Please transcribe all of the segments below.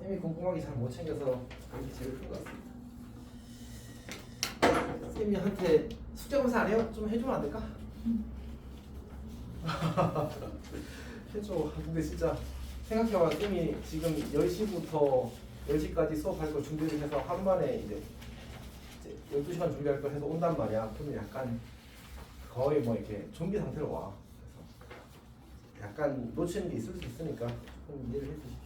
쌤이 꼼꼼하게 잘 못 챙겨서 그게 제일 큰 것 같습니다. 쌤이한테 숙제 검사 안 해요? 좀 해주면 안 될까? 해줘. 근데 진짜 생각해봐. 쌤이 지금 10시부터 10시까지 수업할 걸 준비를 해서 하루 만에 이제 12시간 준비할 걸 해서 온단 말이야. 그러면 약간 거의 뭐 이렇게 좀비 상태로 와. 그래서 약간 놓치는 게 있을 수 있으니까 좀 이해를 해주십시오.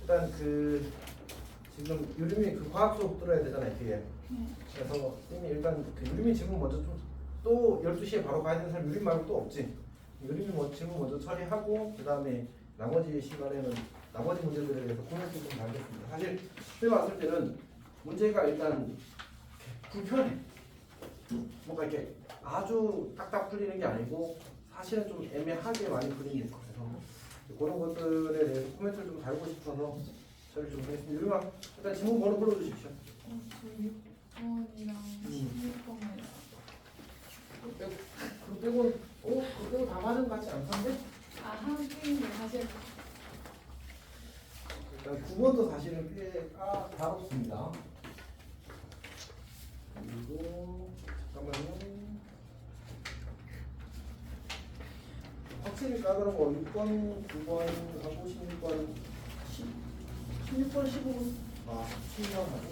일단 그 지금 유림이 그 과학 수업 들어야 되잖아요, 뒤에. 그래서 쌤이 일단 그 유림이 질문 먼저 좀 또 12시에 바로 가야 되는 사람 유림 말고 또 없지. 유림이 질문 먼저 처리하고 그 다음에 나머지 시간에는 나머지 문제들에 대해서 코멘트 좀 달겠습니다. 사실 쌤 봤을 때는 문제가 일단 불편해. 뭔가 이렇게 아주 딱딱 풀리는 게 아니고 사실은 좀 애매하게 많이 풀리는 게 있어서 그런 것들에 대해서 코멘트를 좀 달고 싶어서 처리 좀 하겠습니다. 유림아 일단 질문 번호 불러주십시오. 저 6번이랑 16번이요. 그거 빼고 다 맞은 것 같지 않던데? 한 게임인데 사실 일단 9번도 사실은 꽤 다롭습니다. 그리고 잠깐만요. 확실히 까다로운 거 6번, 9번하고 16번, 16번, 15번 16번 하고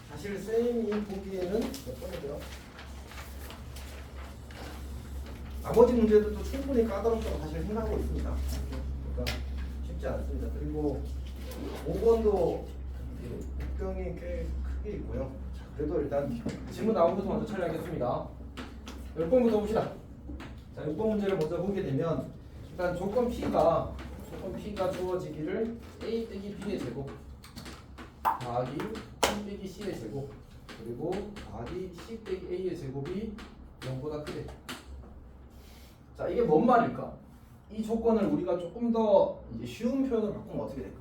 사실 쌤이 보기에는 몇 번이고요? 나머지 문제들도 충분히 까다롭다고 사실 생각하고 있습니다. 그러니까 쉽지 않습니다. 그리고 5번도 목표이 꽤 크게 있고요. 자, 그래도 일단 질문 나온 것부터 먼저 처리하겠습니다. 10번부터 봅시다. 자, 6번 문제를 먼저 보게 되면 일단 조건 P가 주어지기를 A 빼기 B의 제곱 더하기 B 빼기 C의 제곱 그리고 더하기 C 빼기 A의 제곱이 0보다 크대. 자, 이게 뭔 말일까? 이 조건을 우리가 조금 더 이제 쉬운 표현으로 바꾸면 어떻게 될까?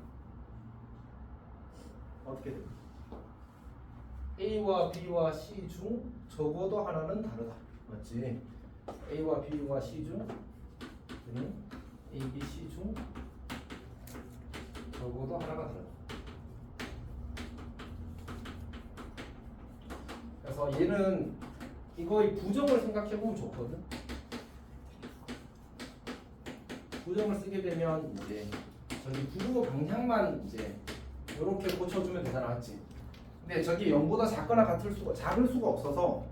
어떻게 될까? A와 B와 C 중 적어도 하나는 다르다. 맞지? A와 B와 C 중 A, B, C 중 적어도 하나가 다르다. 그래서 얘는 이거의 부정을 생각해보면 좋거든. 부정을 쓰게 되면 이제 저기 부호 방향만 이제 이렇게 고쳐주면 되잖아, 맞지? 근데 저기 0보다 작을 수가 없어서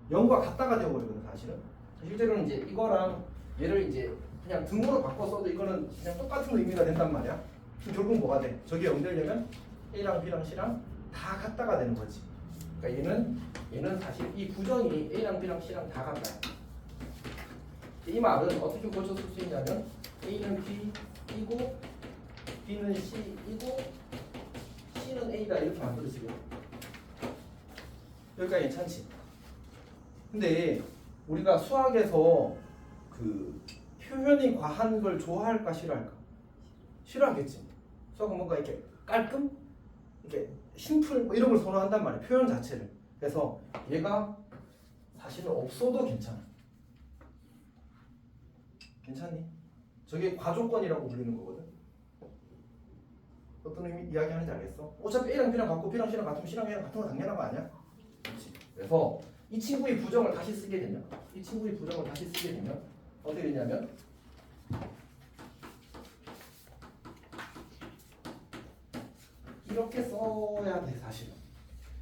0과 같다가 되어버리거든, 사실은. 실제로는 이제 이거랑 얘를 이제 그냥 등호로 바꿔 써도 이거는 그냥 똑같은 의미가 된단 말이야. 그럼 결국 뭐가 돼? 저게 0 되려면 A랑 B랑 C랑 다 같다가 되는 거지. 그러니까 얘는 사실 이 부정이 A랑 B랑 C랑 다 같다. 이 말은 어떻게 고쳐 쓸 수 있냐면 A는 B이고 B는 C이고 C는 A다 이렇게 만들어지고 여기까지 괜찮지? 근데 우리가 수학에서 그 표현이 과한 걸 좋아할까 싫어할까? 싫어하겠지. 수학은 뭔가 이렇게 깔끔? 이렇게 심플 뭐 이런 걸 선호한단 말이야. 표현 자체를. 그래서 얘가 사실은 없어도 괜찮아. 괜찮니? 저게 과조건이라고 불리는 거거든. 어떤 의미 이야기하는지 알겠어? 어차피 A랑 B랑 같고 B랑 C랑 같으면 C랑 A랑 같은 건 당연한 거 아니야? 그렇지. 그래서 이 친구의 부정을 다시 쓰게 되면 어떻게 되냐면 이렇게 써야 돼 사실은.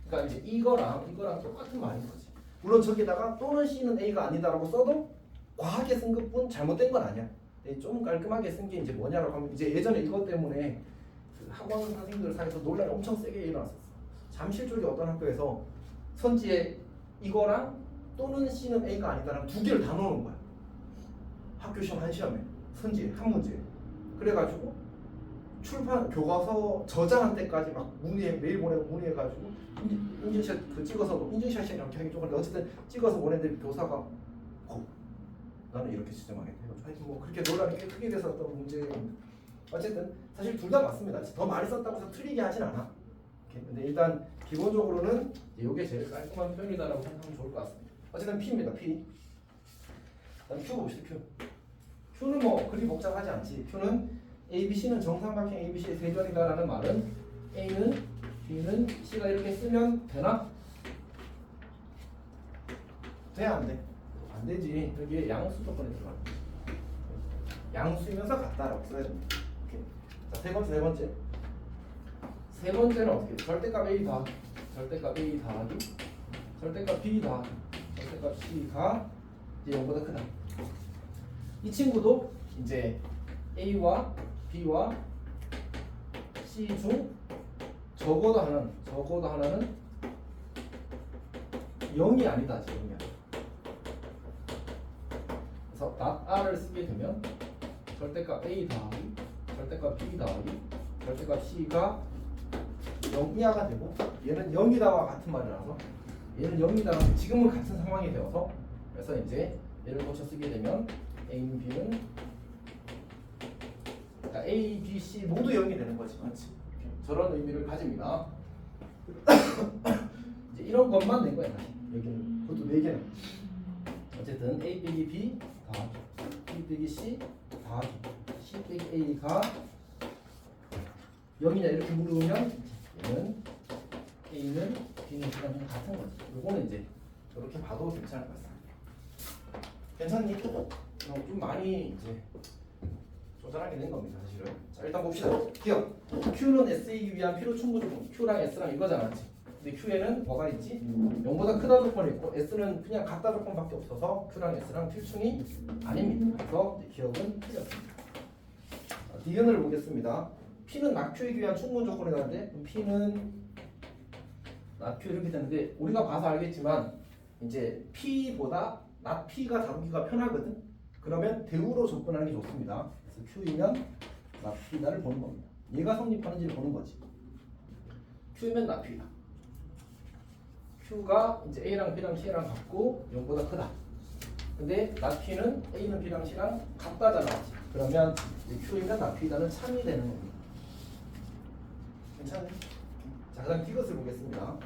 그러니까 이제 이거랑 똑같은 말인 거지. 물론 저기다가 또는 C는 A가 아니다라고 써도 과하게 쓴 것뿐 잘못된 건 아니야. 좀 깔끔하게 쓴 게 이제 뭐냐라고 하면 이제 예전에 이것 때문에 그 학원 선생님들 사이에서 논란이 엄청 세게 일어났었어. 잠실 쪽에 어떤 학교에서 선지에 이거랑 또는 C는 A가 아니다라는 두 개를 다 넣어놓은 거야. 학교 시험 한 시험에 선지에 한 문제에. 그래가지고 출판 교과서 저장한 때까지 막 메일 보내고 문의해가지고 인증샷 그 찍어서 인증샷이랑 하기 좀 그런데 어쨌든 찍어서 보냈는데 교사가 나는 이렇게 지정하겠다. 하여튼 뭐 그렇게 논란이 꽤 크게 됐었던 문제입니다. 어쨌든 사실 둘 다 맞습니다. 더 많이 썼다고 해서 틀리게 하진 않아. 근데 일단 기본적으로는 이게 제일 깔끔한 표현이다라고 생각하면 좋을 것 같습니다. 어쨌든 P입니다. P. 그다음 Q 봅시다. Q. Q는 뭐 그리 복잡하지 않지. Q는 ABC는 정삼각형 ABC의 세전이다라는 말은 A는 B는 C가 이렇게 쓰면 되나? 돼? 안 돼? 안 되지. 여기에 양수 조건이 들어가. 양수이면서 같다라고 써야 됩니다. 오케이. 자, 세 번째. 세 번째는 어떻게 돼? 절대값 A 더하기 절대값 A 더하기 절대값 B 더하기 절대값 C가 이제 0보다 크다. 이 친구도 이제 A와 B와 C 중 적어도 하나는 0이 아니다. 지금 0이 아니다. 그래서 R을 쓰게 되면 절대값 A 더하기 절대값 B 더하기 절대값 C가 0 이하가 되고 얘는 0이다와 같은 말이라서 얘는 0이다랑 지금은 같은 상황이 되어서 그래서 이제 얘를 고쳐 쓰게 되면 A는 B는 그러니까 A, B, C 모두 0이 되는 거지, 맞지? 저런 의미를 가집니다. 이제 이런 것만 낸 거야, 다시. 여기는 그것도 4개는. 어쨌든 A 빼기 B 더하기 B 빼기 C 더하기 C 빼기 A가 0이냐 이렇게 물으면 얘는 A는 B는 C랑 같은 거지. 요거는 이제 이렇게 봐도 괜찮을 것 같습니다. 괜찮니? 좀 많이 이제 조절하게 된 겁니다, 사실은. 자, 일단 봅시다. 기억. Q는 S이기 위한 필요 충분 조건. Q랑 S랑 이거잖아, 맞지? 근데 Q에는 뭐가 있지? 0보다 크다 조건이 있고 S는 그냥 같다 조건밖에 없어서 Q랑 S랑 필충이 아닙니다. 그래서 이제 기억은 틀렸습니다. D연을 보겠습니다. P는 낙Q이기 위한 충분 조건이라는데 P는 낙Q 이렇게 되는데 우리가 봐서 알겠지만 이제 P보다 낙 P가 다루기가 편하거든. 그러면 대우로 접근하는 게 좋습니다. 그래서 Q이면 낙 P다를 보는 겁니다. 얘가 성립하는지를 보는 거지. Q면 낙 P다. Q가 이제 A랑 B랑 C랑 같고 0보다 크다. 근데 낙 P는 A는 B랑 C랑 같다잖아. 그러면 Q이면 낙 P다는 참이 되는 겁니다. 괜찮네? 자, 그다음 디귿을 보겠습니다.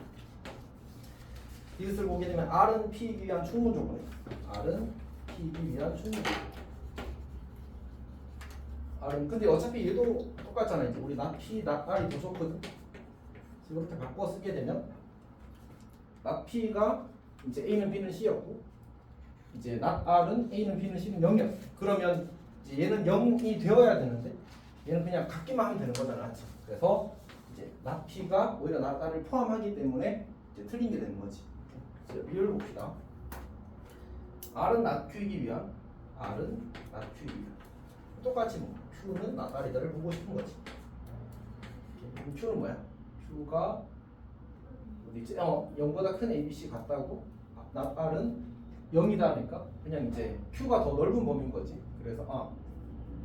디귿을 보게 되면 R은 P이기 위한 충분 조건이다. R은 P이기 위한 충분 조건. R은 근데 어차피 얘도 똑같잖아. 이제 우리 낙 P, 낙 R이 더 좋거든. 지금 이렇게 바꿔 쓰게 되면 낙 P가 이제 A는 B는 C였고 이제 낙 R은 A는 B는 C는 0이었어. 그러면 이제 얘는 0이 되어야 되는데 얘는 그냥 같기만 하면 되는 거잖아. 맞지? 그래서 이제 낙 P가 오히려 낙 R을 포함하기 때문에 이제 틀린 게 되는 거지. 비율을 봅시다. R은 낙 Q이기 위한 R은 낙 Q이기 위한 똑같이 뭐 Q는 낙 R이다를 보고 싶은 거지. 그럼 Q는 뭐야? Q가 어디 있지? 0보다 큰 ABC 같다고 낙 R은 0이다 하니까 그냥 이제 Q가 더 넓은 범위인 거지. 그래서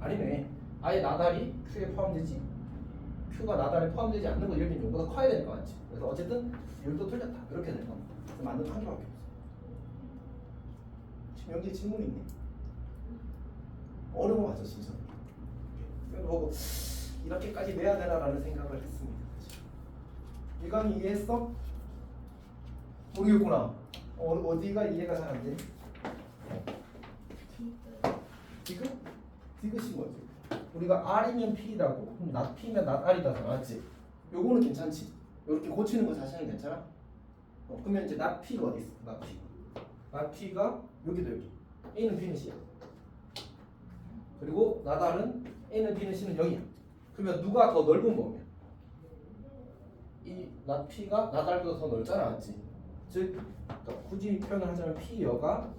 아니네. 아예 나달이 Q에 포함되지 Q가 나달에 포함되지 않는 거 이러면 0보다 커야 되는 거 맞지? 그래서 어쨌든 율도 틀렸다. 이렇게 되는 겁니다. 그래서 맞는 거 한 개밖에 없어. 지금 여기 질문이 있네. 어려운 거 맞죠, 진짜? 그래서 보고 이렇게까지 내야 되나라는 생각을 했습니다. 이 강의 이해했어? 모르겠구나. 어디가 이해가 잘 안 되니? 디귿? 디귿이 뭐지? 우리가 R이면 P라고 그럼 낙 P면 낙 R이다 맞지? 요거는 괜찮지? 이렇게 고치는 거 자체는 괜찮아? 그러면 이제 낙 P가 어디 있어? 낙 P. 낙 P가 여기도 여기. A는 B는 C야. 그리고 낙 R은 A는 B는 C는 0이야. 그러면 누가 더 넓은 범위야? 이 낙 P가 낙 R보다 더 넓잖아, 맞지? 즉 그러니까 굳이 표현을 하자면 P여가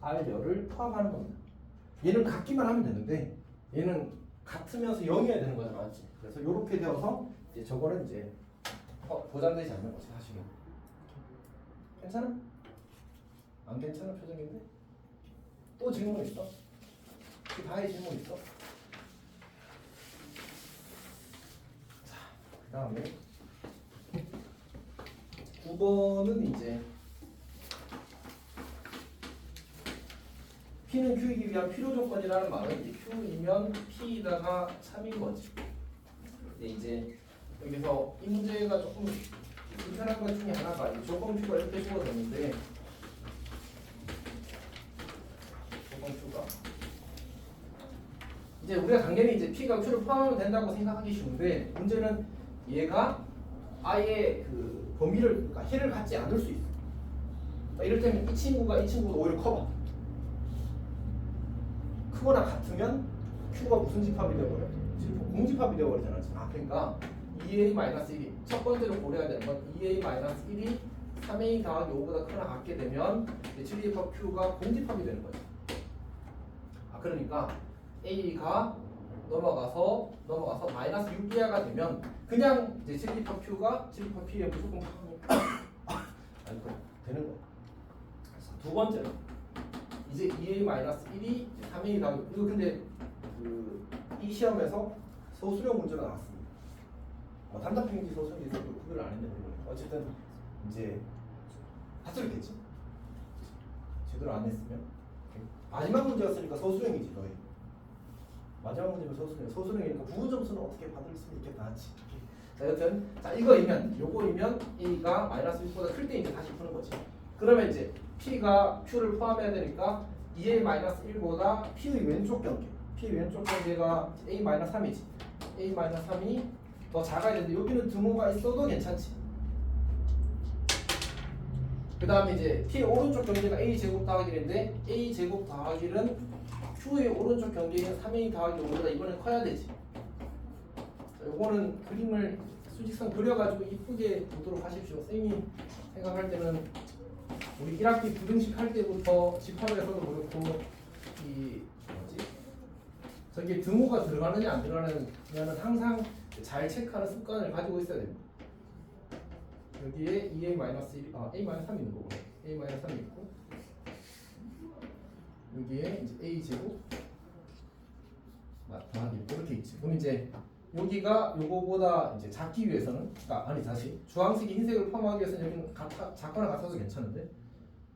R여를 포함하는 겁니다. 얘는 같기만 하면 되는데 얘는 같으면서 0이어야 되는 거잖아, 맞지? 그래서 이렇게 되어서 이제 저거는 이제 보장되지 않는 거지, 사실은. 괜찮아? 안 괜찮은 표정인데? 또 질문 있어? 그 다의 질문 있어? 자, 그 다음에 9번은 이제 P는 Q이기 위한 필요 조건이라는 말은 이제 Q이면 P다가 3인 거지. 근데 이제 여기서 이 문제가 조금 불편한 것 중에 하나가 이 조건표가 이렇게 주어졌는데 조건표가 이제 우리가 당연히 이제 P가 Q를 포함하면 된다고 생각하기 쉬운데 문제는 얘가 아예 그 범위를 그러니까 해를 갖지 않을 수 있어. 그러니까 이를테면 이 친구가 오히려 커봐. 크거나 같으면 Q가 무슨 집합이 되어버려? 공집합이 되어버리잖아. 그러니까 2a-1이 첫 번째로 고려해야 되는 건 2a-1이 3a 더하기 5보다 크거나 같게 되면 진리집합 Q가 공집합이 되는 거죠. 그러니까 a가 넘어가서 마이너스 6 이하가 되면 그냥 이제 진리집합 Q가 진리집합 P에 무조건 아니 되는 거야. 두 번째로 이제 2a-1이 3a 더하기 이거 근데 이 시험에서 소수령 문제가 나왔습니다. 단답형인지 소수령인지 구별을 안 했는데 어쨌든 이제 다툴겠지. 제대로 안 했으면 마지막 문제였으니까 소수령이지 거의. 마지막 문제면 소수령이니까 부분 점수는 어떻게 받을 수 있겠다 하지. 자 여튼 자 이거이면 요거이면 a가 마이너스 6보다 클 때 이제 다시 푸는 거지. 그러면 이제 p가 q를 포함해야 되니까 2a-1보다 p의 왼쪽 경계 P 왼쪽 경계가 a-3이지. a-3이 더 작아야 되는데 여기는 등호가 있어도 괜찮지. 그 다음에 이제 P의 오른쪽 경계가 a제곱 더하기 1인데 a제곱 더하기 1은 Q의 오른쪽 경계인 3a 더하기 5보다 이거는 커야 되지. 요거는 그림을 수직선 그려가지고 이쁘게 보도록 하십시오. 쌤이 생각할 때는 우리 1학기 부등식 할 때부터 집합에서도 그렇고 이 저기 등호가 들어가느냐 안 들어가느냐는 항상 잘 체크하는 습관을 가지고 있어야 됩니다. 여기에 2a-1, a-3이 있는 거고 a-3이 있고 여기에 이제 a제곱 더하기 이렇게 있지. 그럼 이제 여기가 요거보다 이제 작기 위해서는 아니 다시 주황색이 흰색을 포함하기 위해서는 여기는 작거나 같아도 괜찮은데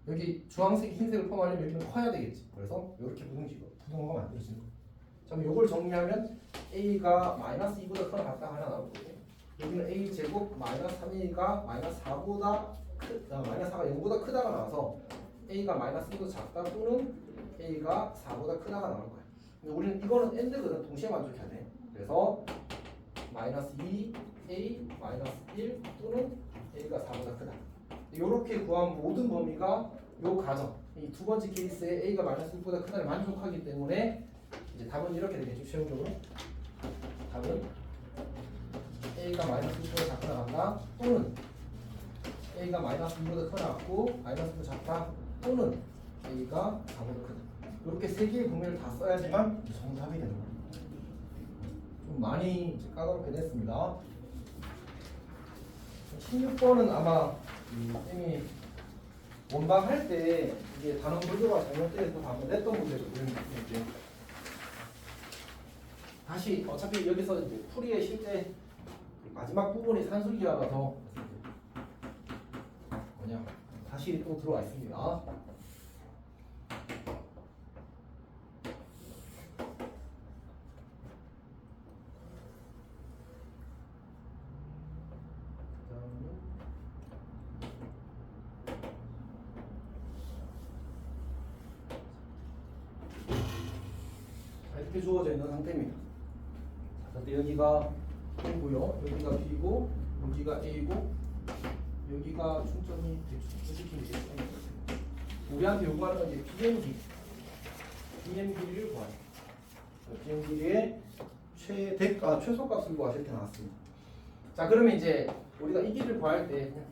여기 주황색이 흰색을 포함하려면 여기는 커야 되겠지. 그래서 이렇게 부등호가 만들어지는 거예요. 자, 그럼 이걸 정리하면 a가 마이너스 2보다 크거나 같다 하나 나올 거고 여기는 a 제곱 마이너스 3a가 마이너스 4보다 마이너스 4가 0보다 크다가 나와서 a가 마이너스 2보다 작다 또는 a가 4보다 크다가 나올 거야. 근데 우리는 이거는 and거든. 동시에 만족해야 돼. 그래서 마이너스 2a 마이너스 1 또는 a가 4보다 크다. 이렇게 구한 모든 범위가 요 가정 이 두 번째 케이스에 a가 마이너스 1보다 크다를 만족하기 때문에 이제 답은 이렇게 되겠죠. 최종적으로 답은 a가 마이너스 1보다 작거나 같다 또는 a가 마이너스 2보다 크거나 같고 마이너스 1보다 작다 또는 a가 4보다 크다. 이렇게 세 개의 범위를 다 써야지만 정답이 되는 거예요. 좀 많이 까다롭게 됐습니다. 16번은 아마 쌤이 원방 할 때 이게 단원 구조가 잘못돼서 한번 냈던 문제도 이제 다시 어차피 여기서 이제 풀이의 실제 마지막 부분이 산술기하라서 다시 또 들어와 있습니다. 이렇게 주어져 있는 상태입니다. 근데 여기가 B고요, 여기가 B고, 여기가 A고, 여기가 충점이 대충 우리한테 요구하는 건 이제 BM 길이를 구하는. BM 길이의 최소값을 구하실 이렇게 나왔습니다. 자, 그러면 이제 우리가 이 길이를 구할 때 그냥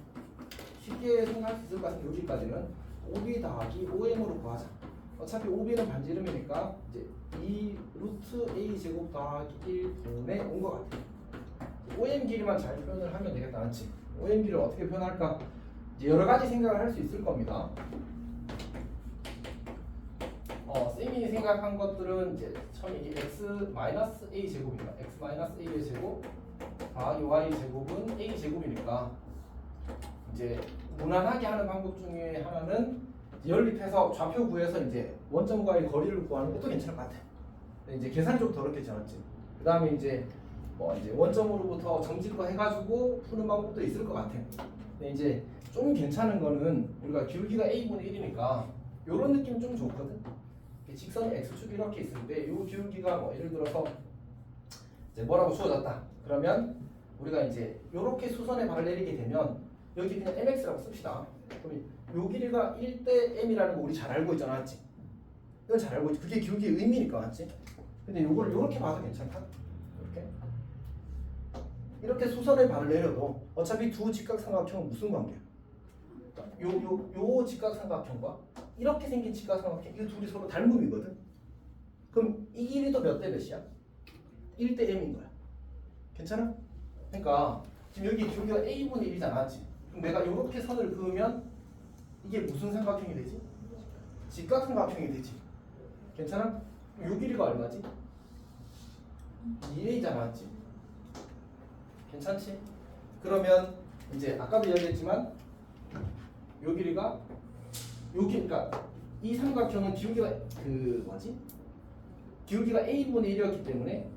쉽게 생각할 수 있을 것 같은 여기까지는 5b 더하기 5m으로 구하자. 어차피 5b는 반지름이니까 이제 2 루트 a 제곱 더하기 1분의 온 것 같아요. 5m 길이만 잘 표현을 하면 되겠다, 맞지? 5m 길이를 어떻게 표현할까? 이제 여러 가지 생각을 할 수 있을 겁니다. 쌤이 생각한 것들은 이제 처음에 x-a 제곱입니다. x-a의 제곱 더하기 y 제곱은 a 제곱이니까 이제 무난하게 하는 방법 중에 하나는 연립해서 좌표 구해서 이제 원점과의 거리를 구하는 것도 괜찮을 것 같아. 이제 계산이 좀 더럽겠지, 맞지? 그 다음에 이제 이제 원점으로부터 정직화 해가지고 푸는 방법도 있을 것 같아. 근데 이제 좀 괜찮은 거는 우리가 기울기가 a분의 1이니까 이런 느낌 좀 좋거든. 직선이 x축이 이렇게 있을 때 이 기울기가 뭐 예를 들어서 이제 뭐라고 주어졌다. 그러면 우리가 이제 이렇게 수선의 발을 내리게 되면 여기 그냥 mx라고 씁시다. 그럼 요 길이가 1대 m이라는 거 우리 잘 알고 있잖아, 맞지? 이건 잘 알고 있지. 그게 기울기의 의미니까, 맞지? 근데 요걸 요렇게 봐도 괜찮다. 이렇게 수선의 발을 내려도 어차피 두 직각삼각형은 무슨 관계야? 요 직각삼각형과 이렇게 생긴 직각삼각형 이 둘이 서로 닮음이거든. 그럼 이 길이도 몇 대 몇이야? 1대 m인 거야. 괜찮아? 그러니까 지금 여기 기울기가 a분의 1이잖아, 맞지? 그럼 내가 이렇게 선을 그으면 이게 무슨 삼각형이 되지? 직각삼각형이 되지. 괜찮아? 요 길이가 얼마지? 2a잖아, 맞지? 괜찮지? 그러면 이제 아까도 이야기했지만 요 길이가 그러니까 이 삼각형은 기울기가 그 뭐지? 기울기가 a분의 1이었기 때문에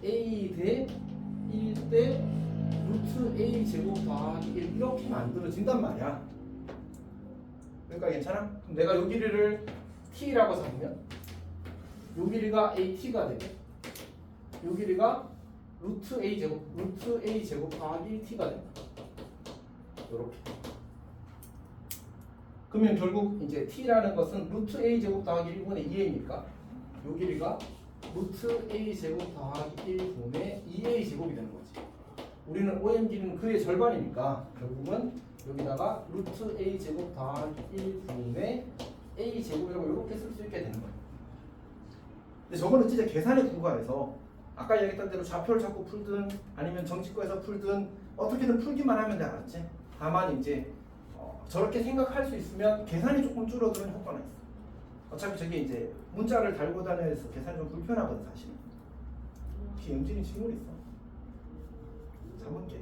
a 대 1 대 루트 a 제곱 더하기 1 이렇게 만들어진단 말이야. 그러니까 괜찮아? 그럼 내가 요 길이를 t라고 잡으면 요 길이가 at가 되고 요 길이가 루트 a 제곱 더하기 1t가 된다. 요렇게. 그러면 결국 이제 t라는 것은 루트 a 제곱 더하기 1분의 2a니까 요 길이가 루트 a 제곱 더하기 1분의 2a 제곱이 되는 거지. 우리는 OM 길이는 그의 절반이니까 결국은 여기다가 루트 a 제곱 더하기 1분의 a 제곱이라고 이렇게 쓸 수 있게 되는 거예요. 근데 저거는 진짜 계산에 불과해서 아까 얘기했던 대로 좌표를 잡고 풀든 아니면 정직구에서 풀든 어떻게든 풀기만 하면 돼, 알았지? 다만 이제 저렇게 생각할 수 있으면 계산이 조금 줄어드는 효과는 있어. 어차피 저게 이제 문자를 달고 다녀서 계산이 좀 불편하거든, 사실. 혹시 영진이 질문 있어? 잡을게.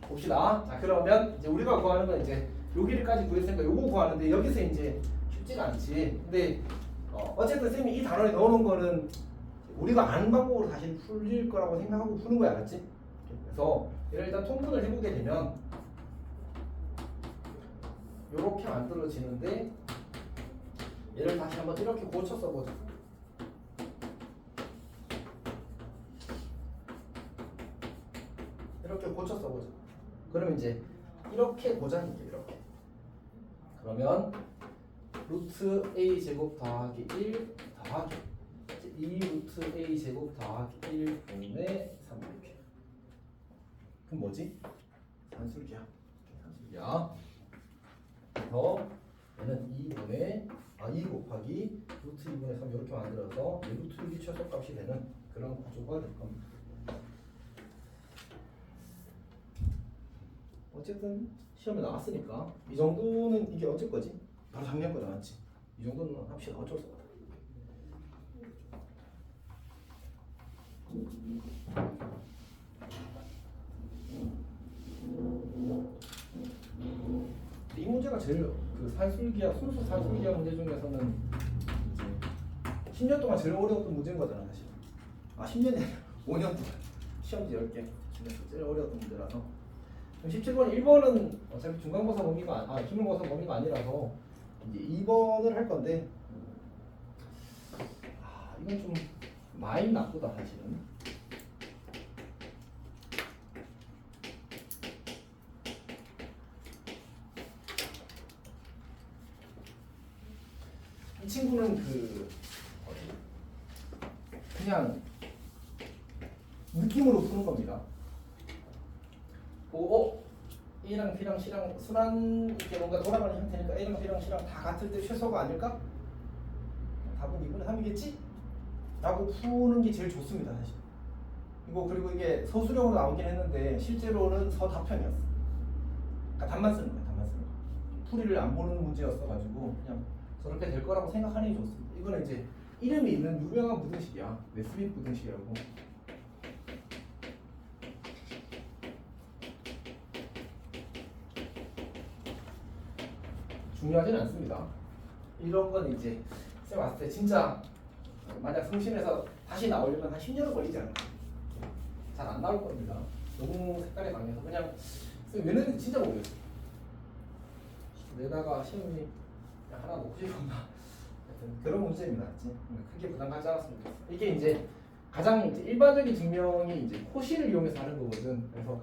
봅시다. 자, 그러면 이제 우리가 구하는 건 이제 요 길이까지 구했으니까 요거 구하는데 여기서 이제 쉽지가 않지. 근데 어쨌든 쌤이 이 단원에 넣어놓은 거는 우리가 아는 방법으로 사실 풀릴 거라고 생각하고 푸는 거야, 알았지? 그래서 얘를 일단 통분을 해보게 되면 이렇게 만들어지는데 얘를 다시 한번 이렇게 고쳐 써보자. 이렇게 고쳐 써보자. 그러면 이제 이렇게 보자는 게 이렇게. 그러면 루트 a 제곱 더하기 1 더하기 2 루트 a 제곱 더하기 1분의 3 이렇게. 그럼 뭐지? 산술기야. 산술기야. 그래서 얘는 2 곱하기 루트 2분의 3 이렇게 만들어서 루트 6이 최소값이 되는 그런 구조가 될 겁니다. 어쨌든 시험에 나왔으니까 이 정도는 이게 어쩔 거지? 바로 작년 거 나왔지. 이 정도는 합시다. 어쩔 수 없다. 이 문제가 제일 그 산술기하 순수 산술기하 문제 중에서는 이제 10년 동안 제일 어려웠던 문제인 거잖아, 사실. 10년이 아니라 5년 동안 시험지 10개 중에서 제일 어려웠던 문제라서. 17번 1번은 어차피 중간고사 범위가 기말고사 범위가 아니라서 이제 2번을 할 건데 이건 좀 많이 나쁘다, 사실은. 이 친구는 그냥 느낌으로 푸는 겁니다. 보고 A랑 B랑 C랑 순환 이렇게 뭔가 돌아가는 형태니까 A랑 B랑 C랑 다 같을 때 최소가 아닐까? 답은 2분의 3이겠지? 라고 푸는 게 제일 좋습니다, 사실. 그리고 이게 서술형으로 나오긴 했는데 실제로는 서답형이었어. 그러니까 답만 쓰는 거야, 답만 쓰는 거. 풀이를 안 보는 문제였어가지고 그냥 저렇게 될 거라고 생각하는 게 좋습니다. 이거는 이제 이름이 있는 유명한 부등식이야. 네스밋 부등식이라고. 중요하진 않습니다. 이런 건 이제 쌤 봤을 때 진짜 만약 성심에서 다시 나오려면 한 10년은 걸리지 않을까. 잘 안 나올 겁니다. 너무 색깔이 강해서 그냥 쌤 왜 내는지 진짜 모르겠어요. 내다가 시험이 하나 놓고 싶었나? 하여튼 그런 문제입니다. 크게 부담 갖지 않았으면 좋겠어. 이게 이제 가장 이제 일반적인 증명이 이제 코시를 이용해서 하는 거거든. 그래서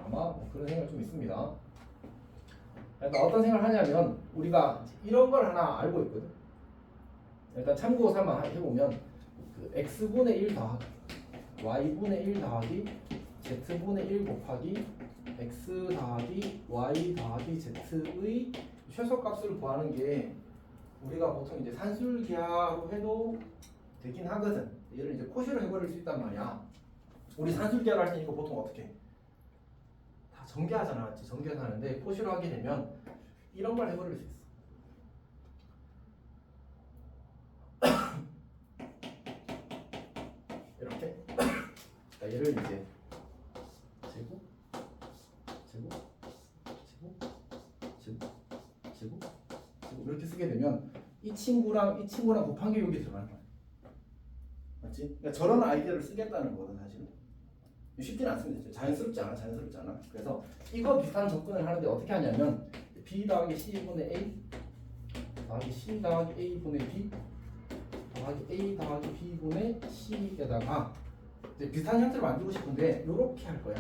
아마 뭐 그런 생각 좀 있습니다. 일단 어떤 생각을 하냐면 우리가 이런 걸 하나 알고 있거든. 일단 참고 삼아 해보면 그 x분의 1 더하기 y분의 1 더하기 z분의 1 곱하기 x 더하기 y 더하기 z의 최소값을 구하는 게 우리가 보통 이제 산술기하로 해도 되긴 하거든. 얘를 이제 코시로 해버릴 수 있단 말이야. 우리 산술기하로 할 때 이거 보통 어떻게 해? 다 전개하잖아. 맞지? 전개해서 하는데 코시로 하게 되면 이런 걸 해버릴 수 있어. 이렇게. 자, 얘를 이제 제곱, 제곱, 제곱, 제곱, 제곱, 제곱 이렇게 쓰게 되면 이 친구랑 곱한 게 여기 들어가는 거야. 맞지? 그러니까 저런 아이디어를 쓰겠다는 거거든 사실은. 쉽지는 않습니다. 자연스럽지 않아. 그래서 이거 비슷한 접근을 하는데 어떻게 하냐면 b 더하기 c분의 a 더하기 c 더하기 a분의 b 더하기 a 더하기 b분의 c에다가 이제 비슷한 형태를 만들고 싶은데 이렇게 할 거야.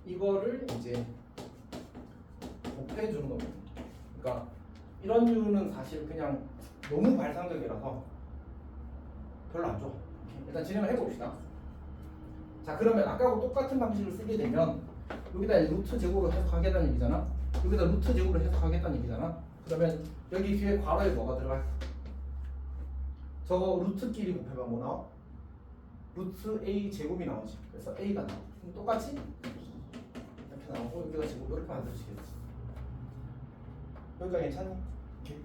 이거를 이제 곱해 주는 겁니다. 그러니까 이런 류는 사실 그냥 너무 발상적이라서 별로 안 좋아. 일단 진행을 해봅시다. 자, 그러면 아까하고 똑같은 방식을 쓰게 되면 여기다 루트 제곱으로 해석하겠다는 얘기잖아. 여기다 루트 제곱으로 해석하겠다는 얘기잖아. 그러면 여기 뒤에 괄호에 뭐가 들어갈까? 저거 루트끼리 곱해봐 뭐 나와? 루트 a 제곱이 나오지. 그래서 a가 나와. 그럼 똑같이 이렇게 나오고 여기가 제곱 이렇게 만들어지겠지. 여기가 괜찮니?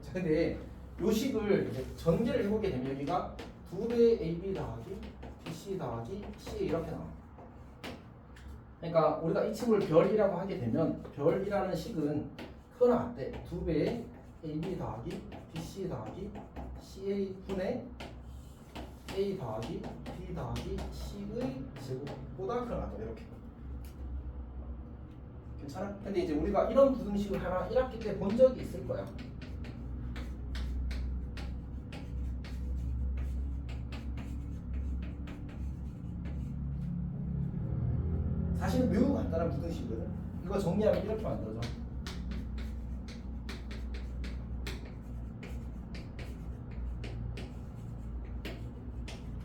자, 근데 요 식을 이제 전개를 해보게 되면 여기가 2배 AB 더하기 BC 더하기 C 이렇게 나와. 그러니까 우리가 이 친구를 별이라고 하게 되면 별이라는 식은 크거나 같대. 2배의 AB 더하기 BC 더하기 CA 분의 A 더하기 B 더하기 C의 제곱보다 크거나 같다. 이렇게. 괜찮아? 근데 이제 우리가 이런 부등식을 하나 1학기 때 본 적이 있을 거야. 사실 매우 간단한 부등식이거든. 이거 정리하면 이렇게 만들어져.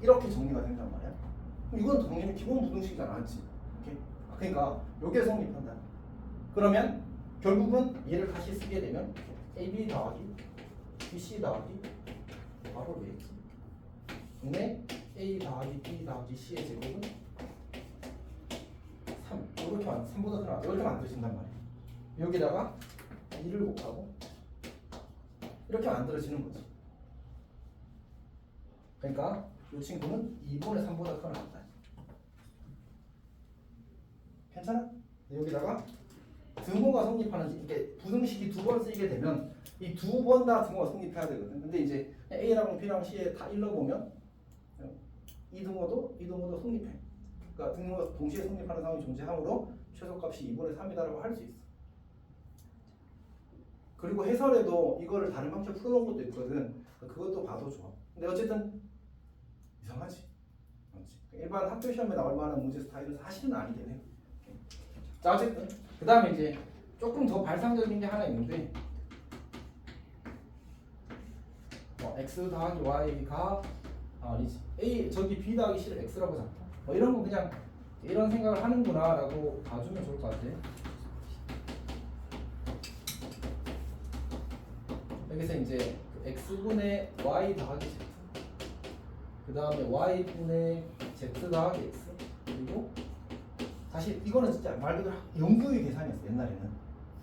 이렇게 정리가 된단 말이야. 그럼 이건 당연히 기본 부등식이잖아, 맞지? 그러니까 요게 성립한다. 그러면 결국은 얘를 다시 쓰게 되면 AB 더하기 BC 더하기 바로 왜지? 근데 A 더하기 B 더하기 C의 제곱은 3 이렇게 3보다 더 이렇게 만들어진단 말이에요. 여기다가 2를 곱하고 이렇게 만들어지는 거지. 그러니까 이 친구는 2분의 3보다 커 나온다. 괜찮아? 여기다가 등호가 성립하는지 이게 부등식이 두 번 쓰이게 되면 이 두 번 다 등호가 성립해야 되거든. 근데 이제 A랑 B랑 C에 다 일러보면 이 등호도 성립해. 그러니까 등호가 동시에 성립하는 상황이 존재하므로 최소값이 2분의 3이다라고 할 수 있어. 그리고 해설에도 이거를 다른 방식으로 풀어놓은 것도 있거든. 그것도 봐도 좋아. 근데 어쨌든 이상하지. 일반 학교 시험에 나올 만한 문제 스타일은 사실은 아니긴 해. 자, 어쨌든 그 다음에 이제 조금 더 발상적인 게 하나 있는데 x 더하기 y가 아니지 a 저기 b 더하기 c를 x라고 잡자. 이런 거 그냥 이런 생각을 하는구나라고 봐주면 좋을 것 같아. 여기서 이제 x분의 y 더하기 z 그 다음에 y분의 z 더하기 x 그리고 사실 이거는 진짜 말 그대로 연구의 계산이었어 옛날에는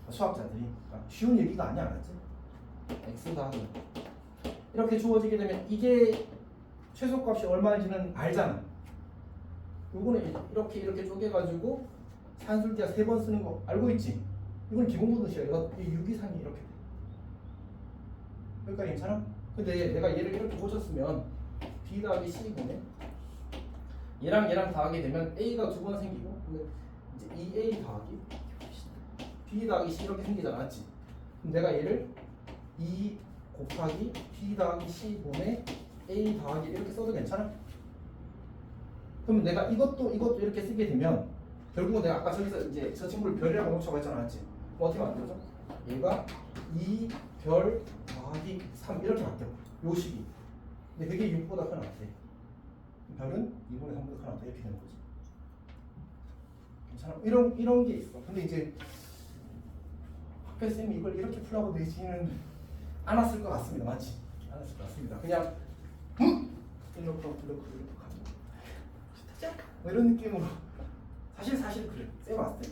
수학자들이. 그러니까 쉬운 얘기가 아니야, 알았지? x 더하기 이렇게 주어지게 되면 이게 최소값이 얼마인지는 알잖아. 요거는 이렇게 쪼개가지고 산술기하 3번 쓰는 거 알고 있지? 이건 기본 부등식이야. 이거 유기산이 이렇게 돼. 여기까지 괜찮아? 근데 내가 얘를 이렇게 고쳤으면 b 더하기 c분의 얘랑 얘랑 더하게 되면 a가 두 번 생기고 이제 2a 더하기 b 더하기 c 이렇게 생기잖아, 맞지? 그럼 내가 얘를 2 곱하기 b 더하기 c 분의 a 더하기 이렇게 써도 괜찮아? 그럼 내가 이것도 이렇게 쓰게 되면 결국은 내가 아까 저기서 이제 저 친구를 별이라고 놓자고 했잖아, 맞지? 그럼 어떻게 만들어져? 얘가 2별 더하기 3 이렇게 바뀌어. 요 식이. 근데 그게 6보다 큰 앞에. 별은 2분의 3보다 큰 앞에 이렇게 되는 거지. 괜찮아? 이런 게 있어. 근데 이제 학교 쌤이 이걸 이렇게 풀라고 내지는 않았을 것 같습니다, 맞지? 않았을 것 같습니다. 그냥 이렇게 가면 뭐 이런 느낌으로 사실 그래. 쌤 왔을 때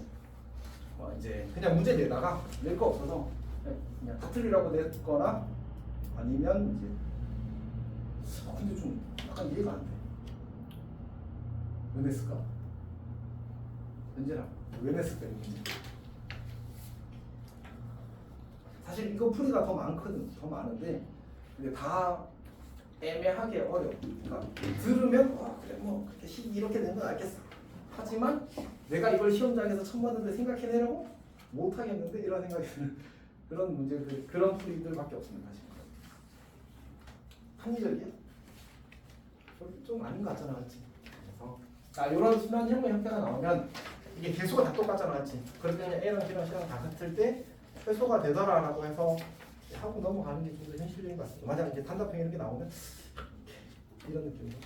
이제 그냥 문제 내다가 낼 거 없어서 그냥 다 틀리라고 냈거나 아니면 이제 근데 좀 약간 이해가 안 돼. 왜 냈을까? 언제나 왜 냈을까 이 문제. 사실 이거 풀이가 더 많거든, 더 많은데 근데 다 애매하게 어려워. 그러니까 들으면 그래 뭐 그렇게 식이 이렇게 된 건 알겠어. 하지만 내가 이걸 시험장에서 처음 봤는데 생각해내려고 못 하겠는데 이런 생각이 드는 그런 문제들, 그런 풀이들밖에 없습니다. 사실. 합리적이야? 좀 아닌 것 같잖아, 맞지? 그래서 자 이런 순환 형의 형태가 나오면 이게 개수가 다 똑같잖아, 맞지? 그럴 때는 A랑 B랑 C랑 다 같을 때 최소가 되더라라고 해서 하고 넘어가는 게 좀 더 현실적인 것 같습니다. 만약 이제 단답형 이렇게 나오면 이런 느낌으로.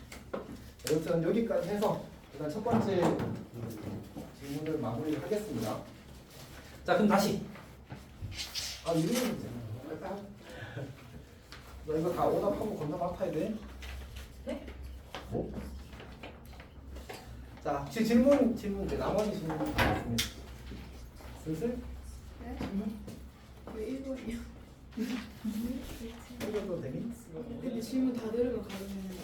여튼 여기까지 해서 일단 첫 번째 질문을 마무리를 하겠습니다. 자 그럼 다시 이런 문제. 너 이거 다 오답하고 건너 맡아야 돼. 네? 뭐? 자 질문 이제 나머지 질문 받겠습니다. 슬슬 네? 왜 1번이요? 해줘도 되니? 근데 질문 다 들으면 가도 되는 거예요?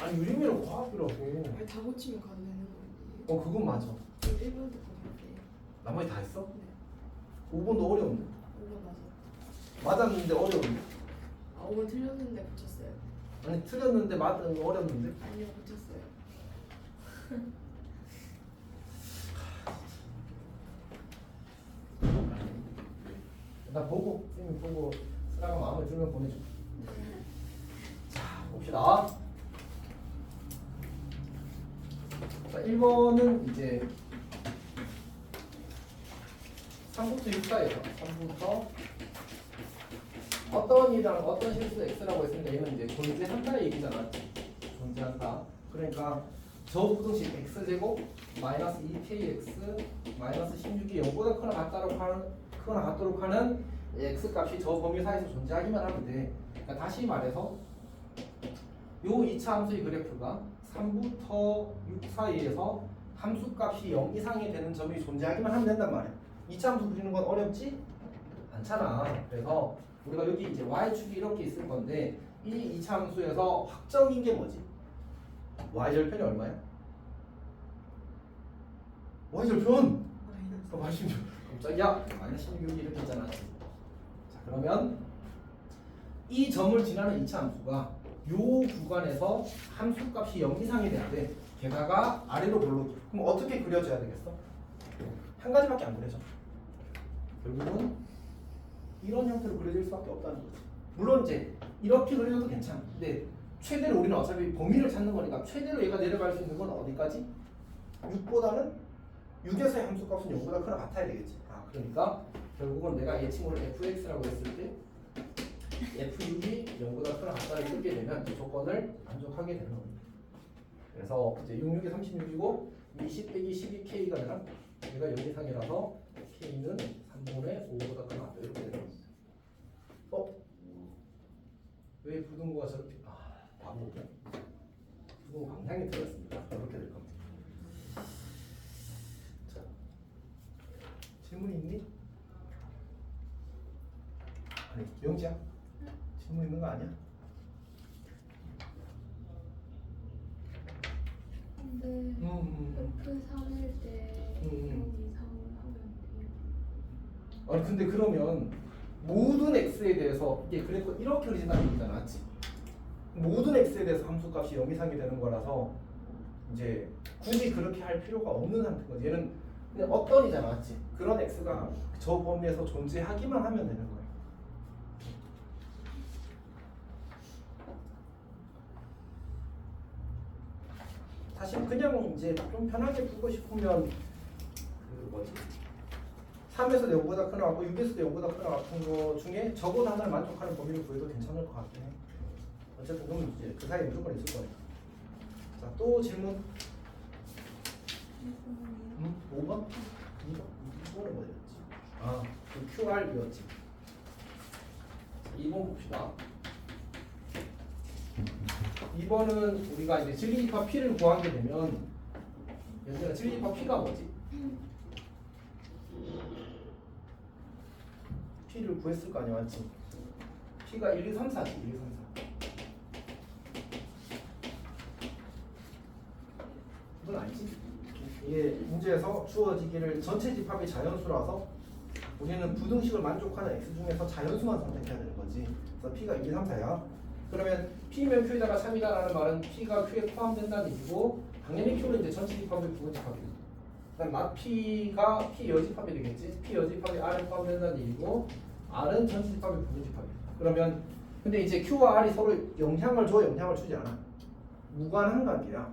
아니 유리미는 과학이라고. 아니 다 고치면 가도 되는 거예요? 그건 맞아. 그럼 1번부터 갈게요. 나머지 다 했어? 네. 5번도 어려운데. 5번 맞아. 맞았는데 어려운데. 5번 틀렸는데 고쳤어요. 아니 틀렸는데 맞은 거 어렵는데. 아니요 고쳤어요. 나 보고 쌤이 보고 쓰라고 마음에 들면 보내줘. 자 봅시다. 자 1번은 이제 3부터 6사예요. 3부터 어떤 이랑 어떤 실수 x라고 했으니까 얘는 이제 존재한다의 얘기잖아. 존재한다. 그러니까 저 부등식 x제곱 마이너스 2kx 마이너스 16이 0보다 크거나 같도록 하는 x 값이 저 범위 사이에서 존재하기만 하면 돼. 그러니까 다시 말해서 요 2차 함수의 그래프가 3부터 6 사이에서 함수 값이 0 이상이 되는 점이 존재하기만 하면 된단 말이야. 2차 함수 그리는 건 어렵지 않잖아. 그래서 우리가 여기 이제 y축이 이렇게 있을 건데 이 2차 함수에서 확정인 게 뭐지? y절편이 얼마야? y절편! 마이너스. 깜짝이야! 마이너스 16이 이렇게 있잖아. 자 그러면 이 점을 지나는 2차 함수가 요 구간에서 함수값이 0 이상이 돼야 돼. 게다가 아래로 볼록. 그럼 어떻게 그려져야 되겠어? 한 가지밖에 안 그려져. 결국은 이런 형태로 그려질 수밖에 없다는 거지. 물론 이제 이렇게 그려도 괜찮아. 근데 최대로 우리는 어차피 범위를 찾는 거니까 최대로 얘가 내려갈 수 있는 건 어디까지? 6보다는 6에서의 함수값은 0보다 크나 같아야 되겠지. 그러니까 결국은 내가 얘 친구를 fx라고 했을 때 f6이 0보다 크나 같다를 쓰게 되면 이 조건을 만족하게 되는 겁니다. 그래서 이제 66이 36이고 20 빼기 12k가 되나? 얘가 0 이상이라서 k는 3분의 5보다 크나 같다 이렇게 되는 겁니다. 왜 부등호가 저렇게 바보냐? 부등호 방향이 틀렸습니다. 이렇게 될 겁니다. 자, 질문 있니? 아니, 영지야? 질문 있는 거 아니야? 근데 F3일 때 0 이상을 하면 돼요. 아니 근데 그러면 모든 x에 대해서 이게 그래프 이렇게 그려진다는 얘기잖아, 맞지? 모든 x에 대해서 함수값이 0 이상이 되는 거라서 이제 굳이 그렇게 할 필요가 없는 상태인 거지. 얘는 근데 어떤이잖아, 맞지? 그런 x가 저 범위에서 존재하기만 하면 되는 거야. 사실 그냥 이제 좀 편하게 풀고 싶으면 그 뭐지? 3에서 0보다 크나 같고 6에서 0보다 크나 같은 거 중에 저보다 하나를 만족하는 범위를 구해도 괜찮을 것 같긴 해. 어쨌든 그럼 이제 그 사이에 무조건 있을 거니까. 자, 또 질문. 5번? 2번은 뭐였지? 아, 그 QR이었지. 2번 봅시다. 2번은 우리가 이제 진리집합 P를 구하게 되면 얘들아 진리집합 P가 뭐지? P를 구했을 거 아니야, 맞지? P가 1, 2, 3, 4지, 1, 2, 3, 4. 이건 알지? 이게 문제에서 주어지기를 전체 집합이 자연수라서 우리는 부등식을 만족하는 x 중에서 자연수만 선택해야 되는 거지. 그래서 P가 1, 2, 3, 4야. 그러면 P면 Q에다가 3이다라는 말은 P가 Q에 포함된다는 얘기고 당연히 Q는 이제 전체 집합의 부분집합이고 그다음 P가 P 여집합이 되겠지. P 여집합이 R에 포함된다는 얘기고 R은 전체 집합의 부분집합이야. 그러면 근데 이제 Q와 R이 서로 영향을 줘, 영향을 주지 않아. 무관한 관계야.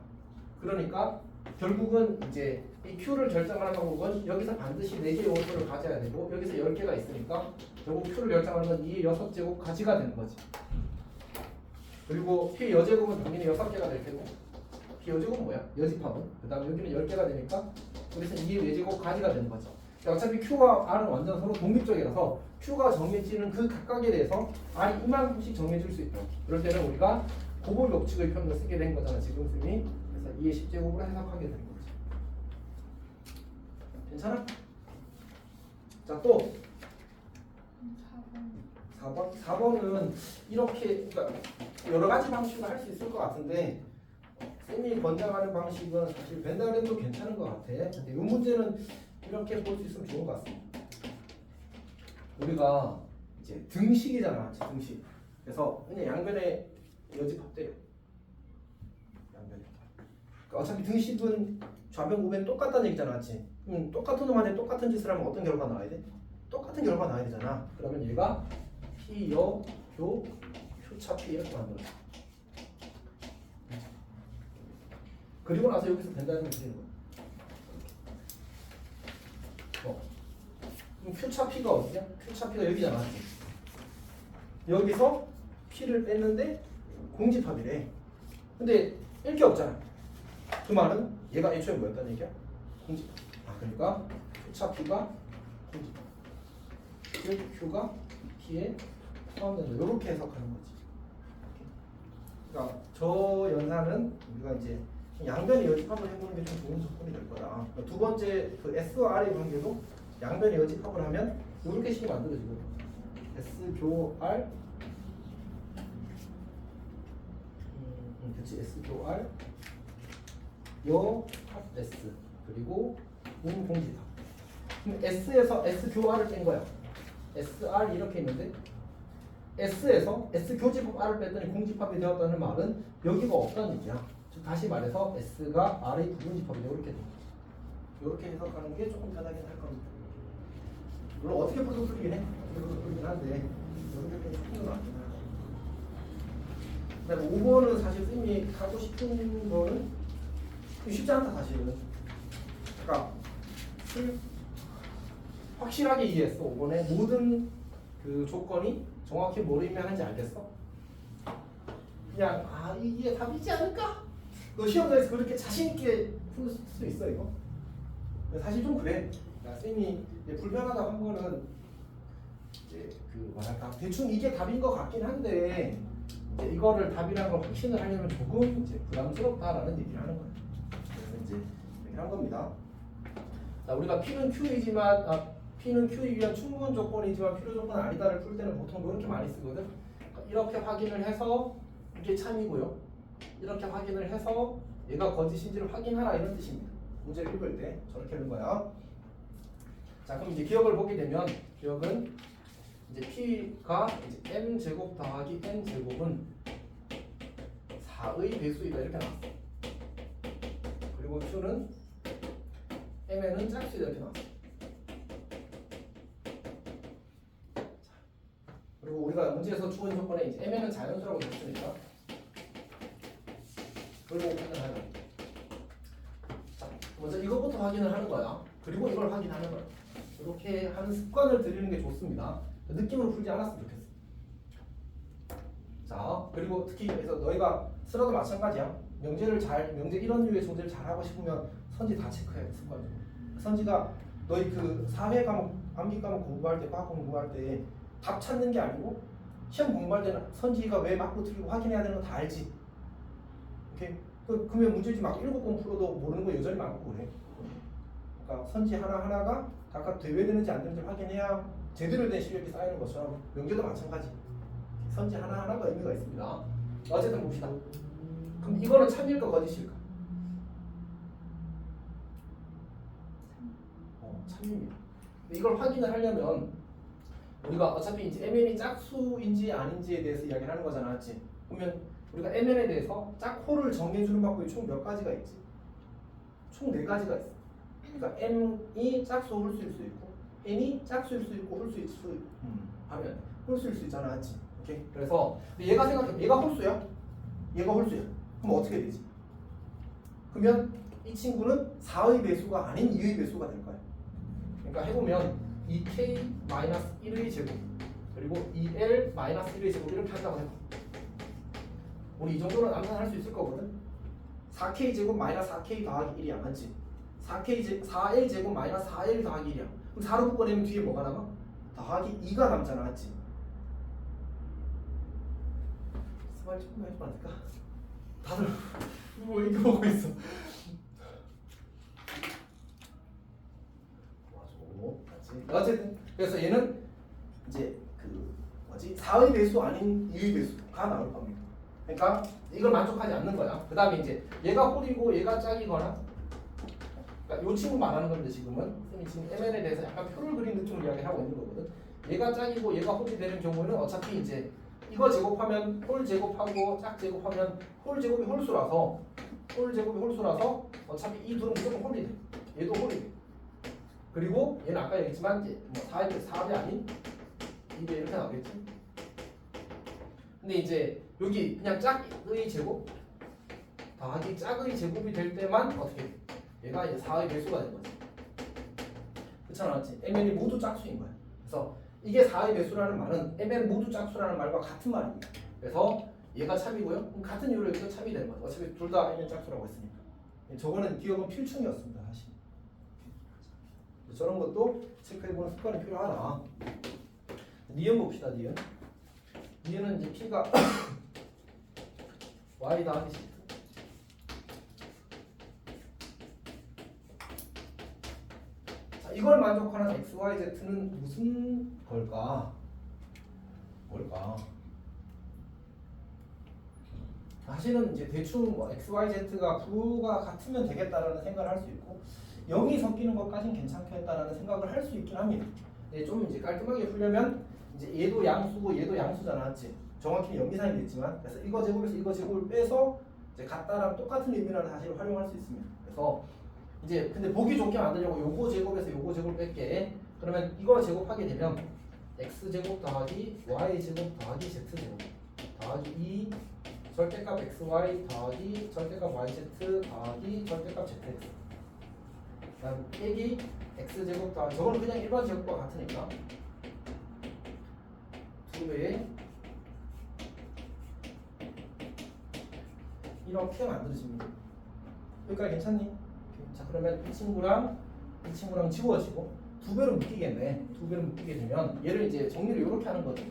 그러니까 결국은 이제 이 Q를 결정하는 방법은 여기서 반드시 4개의 요소를 가져야 되고 여기서 10개가 있으니까 결국 Q를 결정하는 건 2의 6제곱 가지가 되는 거지. 그리고 P 여제곱은 당연히 6개가 될 테고 P 여제곱은 뭐야? 여집합은. 그 다음에 여기는 10개가 되니까 여기서 2의 4제곱 가지가 되는 거죠. 어차피 Q와 R은 완전 서로 독립적이라서 Q가 정해지는 그 각각에 대해서 R이 이만큼씩 정해질 수 있다. 그럴 때는 우리가 고볼 법칙의 표현을 쓰게 된 거잖아, 지금 쌤이. 그래서 2의 10제곱으로 해석하게 되는 거지. 괜찮아? 자, 또 4번. 4번은 이렇게 그러니까 여러 가지 방식으로 할 수 있을 것 같은데 쌤이 권장하는 방식은 사실 벤다렌도 괜찮은 것 같아. 근데 이 문제는 이렇게 볼 수 있으면 좋은 것 같습니다. 우리가 이제 등식이잖아, 등식. 그래서 그냥 양변에 여집합돼요. 양변에. 그러니까 어차피 등식은 좌변 우변 똑같다는 얘기잖아, 맞지? 똑같은 놈한테 똑같은 짓을 하면 어떤 결과가 나와야 돼? 똑같은 결과가 나와야 되잖아. 그러면 얘가 P 여 교 표차 P 이렇게 만들어. 그리고 나서 여기서 벤다렌을 그리는 거야. 그럼 Q차 P가 어디냐? Q차 P가 여기잖아. 여기서 P를 뺐는데 공집합이래. 근데 1개 없잖아. 그 말은 얘가 애초에 뭐였다는 얘기야? 공집합. 그러니까 Q차 P가 공집합. Q가 P에 포함된다. 이렇게 해석하는 거지. 그러니까 저 연산은 우리가 이제 양변의 여집합을 해보는 게 좀 좋은 접근이 될 거다. 두 번째 그 S와 R의 관계도 양변의 여집합을 하면 이렇게 식이 만들어지거든. S 교 R 그렇지. S 교 R 여 합 S 그리고 공집합. 그럼 S에서 S 교 R을 뺀 거야. SR 이렇게 있는데 S에서 S 교집합 R을 뺐더니 공집합이 되었다는 말은 여기가 없다는 얘기야. 즉 다시 말해서 S가 R의 부분집합이 이렇게 됩니다. 이렇게 해석하는 게 조금 편하긴 할 겁니다. 물론 어떻게 풀도 풀리긴 해. 어떻게 풀도 풀리긴 한데 이렇게 좀 풀는 거 같긴 하고. 그다음에 5번은 사실 쌤이 하고 싶은 거는 쉽지 않다 사실은. 그러니까 확실하게 이해했어. 5번에 모든 그 조건이 정확히 뭘 의미하는지 알겠어? 그냥 이게 답이지 않을까? 너 시험장에서 그렇게 자신 있게 풀 수 있어 이거? 사실 좀 그래. 쌤이 불편하다 한 거는 이제 그 뭐랄까 대충 이게 답인 것 같긴 한데 이제 이거를 답이라는 걸 확신을 하려면 조금 이제 부담스럽다라는 얘기를 하는 거예요. 그래서 이제 이렇게 한 겁니다. 자, 우리가 P는 Q이지만 P는 Q이기 위한 충분 조건이지만 필요 조건은 아니다를 풀 때는 보통 이렇게 많이 쓰거든. 그러니까 이렇게 확인을 해서 이게 참이고요. 이렇게 확인을 해서 얘가 거짓인지를 확인하라 이런 뜻입니다. 문제를 읽을 때 저렇게 하는 거야. 자, 그럼 이제 기억을 보게 되면 기억은 이제 P가 이제 M 제곱 더하기 N 제곱은 4의 배수이다 이렇게 나왔어. 그리고 Q는 mn은 짝수이다 이렇게 나왔어. 그리고 우리가 문제에서 주어진 조건에 이제 mn은 자연수라고 줬으니까 그리고 확인하자. 자, 먼저 이것부터 확인을 하는 거야. 그리고 이걸 확인하는 거야. 이렇게 하는 습관을 들이는 게 좋습니다. 느낌으로 풀지 않았으면 좋겠어. 자, 그리고 특히 그래서 너희가 쓰라도 마찬가지야. 명제 이런 류의 문제를 잘 하고 싶으면 선지 다 체크해야 돼, 습관적으로. 선지가 너희 그 사회 과목, 암기 과목 공부할 때, 과학 공부할 때 답 찾는 게 아니고 시험 공부할 때는 선지가 왜 맞고 틀리고 확인해야 되는 거 다 알지. 오케이? 그러면 문제지 막 7번 풀어도 모르는 거 여전히 많고 그래. 그러니까 선지 하나하나가 각각 대외되는지 안 되는지 확인해야 제대로 된 실력이 쌓이는 것처럼 명제도 마찬가지. 선지 하나하나가 의미가 있습니다. 어쨌든 봅시다. 그럼 이거는 참일까 거짓일까? 참입니다. 이걸 확인을 하려면 우리가 어차피 이제 mn이 짝수인지 아닌지에 대해서 이야기를 하는 거잖아, 맞지? 그러면 우리가 mn에 대해서 짝호를 정해주는 방법이 총 몇 가지가 있지? 총 4가지가 있어. 그러니까 m이 짝수 홀수일 수 있고, n이 짝수일 수 있고 홀수일 수 하면 홀수일 수 있잖아, 맞지? 오케이. 그래서 얘가 생각해, 얘가 홀수야, 얘가 홀수야. 그럼 어떻게 되지? 그러면 이 친구는 4의 배수가 아닌 2의 배수가 될 거야. 그러니까 해보면 2k-1의 제곱 그리고 2l-1의 제곱 이렇게 한다고 해봐. 우리 이 정도는 암산할 수 있을 거거든. 4k 제곱 마이너스 4k 더하기 1이야, 맞지? 4l 제곱 마이너스 4l 더하기 1이야. 그럼 4로 묶어내면 뒤에 뭐가 남아? 더하기 2가 남잖아, 맞지? 스마일 조금만 해주면 안 될까? 다들 뭐 이렇게 보고 있어. 어쨌든 그래서 얘는 이제 그 뭐지 4의 배수 아닌 2의 배수가 나올 겁니다. 그러니까 이걸 만족하지 않는 거야. 그 다음에 이제 얘가 홀이고 얘가 짝이거나 그러니까 이 친구 말하는 건데 지금은 쌤이 지금 mn에 대해서 약간 표를 그린 느낌으로 이야기하고 있는 거거든. 얘가 짝이고 얘가 홀이 되는 경우에는 어차피 이제 이거 제곱하면 홀 제곱하고 짝 제곱하면 홀 제곱이 홀수라서 어차피 이 둘은 무조건 홀이 돼. 얘도 홀이 돼. 그리고 얘는 아까 얘기했지만 이제 뭐 4배 아닌 2배 이렇게 나오겠지. 근데 이제 여기 그냥 짝의 제곱 더하기 짝의 제곱이 될 때만 어떻게 돼? 얘가 이제 4의 배수가 된 거지. 그렇잖아, 맞지? mn이 모두 짝수인 거야. 그래서 이게 4의 배수라는 말은 mn 모두 짝수라는 말과 같은 말입니다. 그래서 얘가 참이고요. 그럼 같은 이유로 여기서 참이 되는 거야. 어차피 둘 다 mn 짝수라고 했으니까. 저거는 기억은 필충이었습니다, 사실. 저런 것도 체크해보는 습관이 필요하다. 니은 봅시다. 니은은 이제 p가 y 더하기 z. 자, 이걸 만족하는 x, y, z는 무슨 걸까? 뭘까? 사실은 이제 대충 뭐 x, y, z가 부호가 같으면 되겠다라는 생각을 할 수 있고 0이 섞이는 것까지는 괜찮겠다라는 생각을 할 수 있긴 합니다. 네, 좀 이제 깔끔하게 풀려면 이제 얘도 양수고 얘도 양수잖아, 맞지? 정확히는 염기산이 됐지만 그래서 이거 제곱에서 이거 제곱을 빼서 이제 같다랑 똑같은 의미라는 사실을 활용할 수 있습니다. 그래서 이제 근데 보기 좋게 만들려고 요거 제곱에서 요거 제곱을 뺄게. 그러면 이거 제곱하게 되면 x 제곱 더하기 y 제곱 더하기 z 제곱 더하기 2 절대값 xy 더하기 절대값 yz 더하기 절대값 zx. 그다음 빼기 x제곱 더하기 저거는 그냥 일반 제곱과 같으니까 2배에 이렇게 만들어집니다. 여기까지 괜찮니? 자, 그러면 이 친구랑 지워지고 2배로 묶이겠네. 2배로 묶이게 되면 얘를 이제 정리를 이렇게 하는 거죠.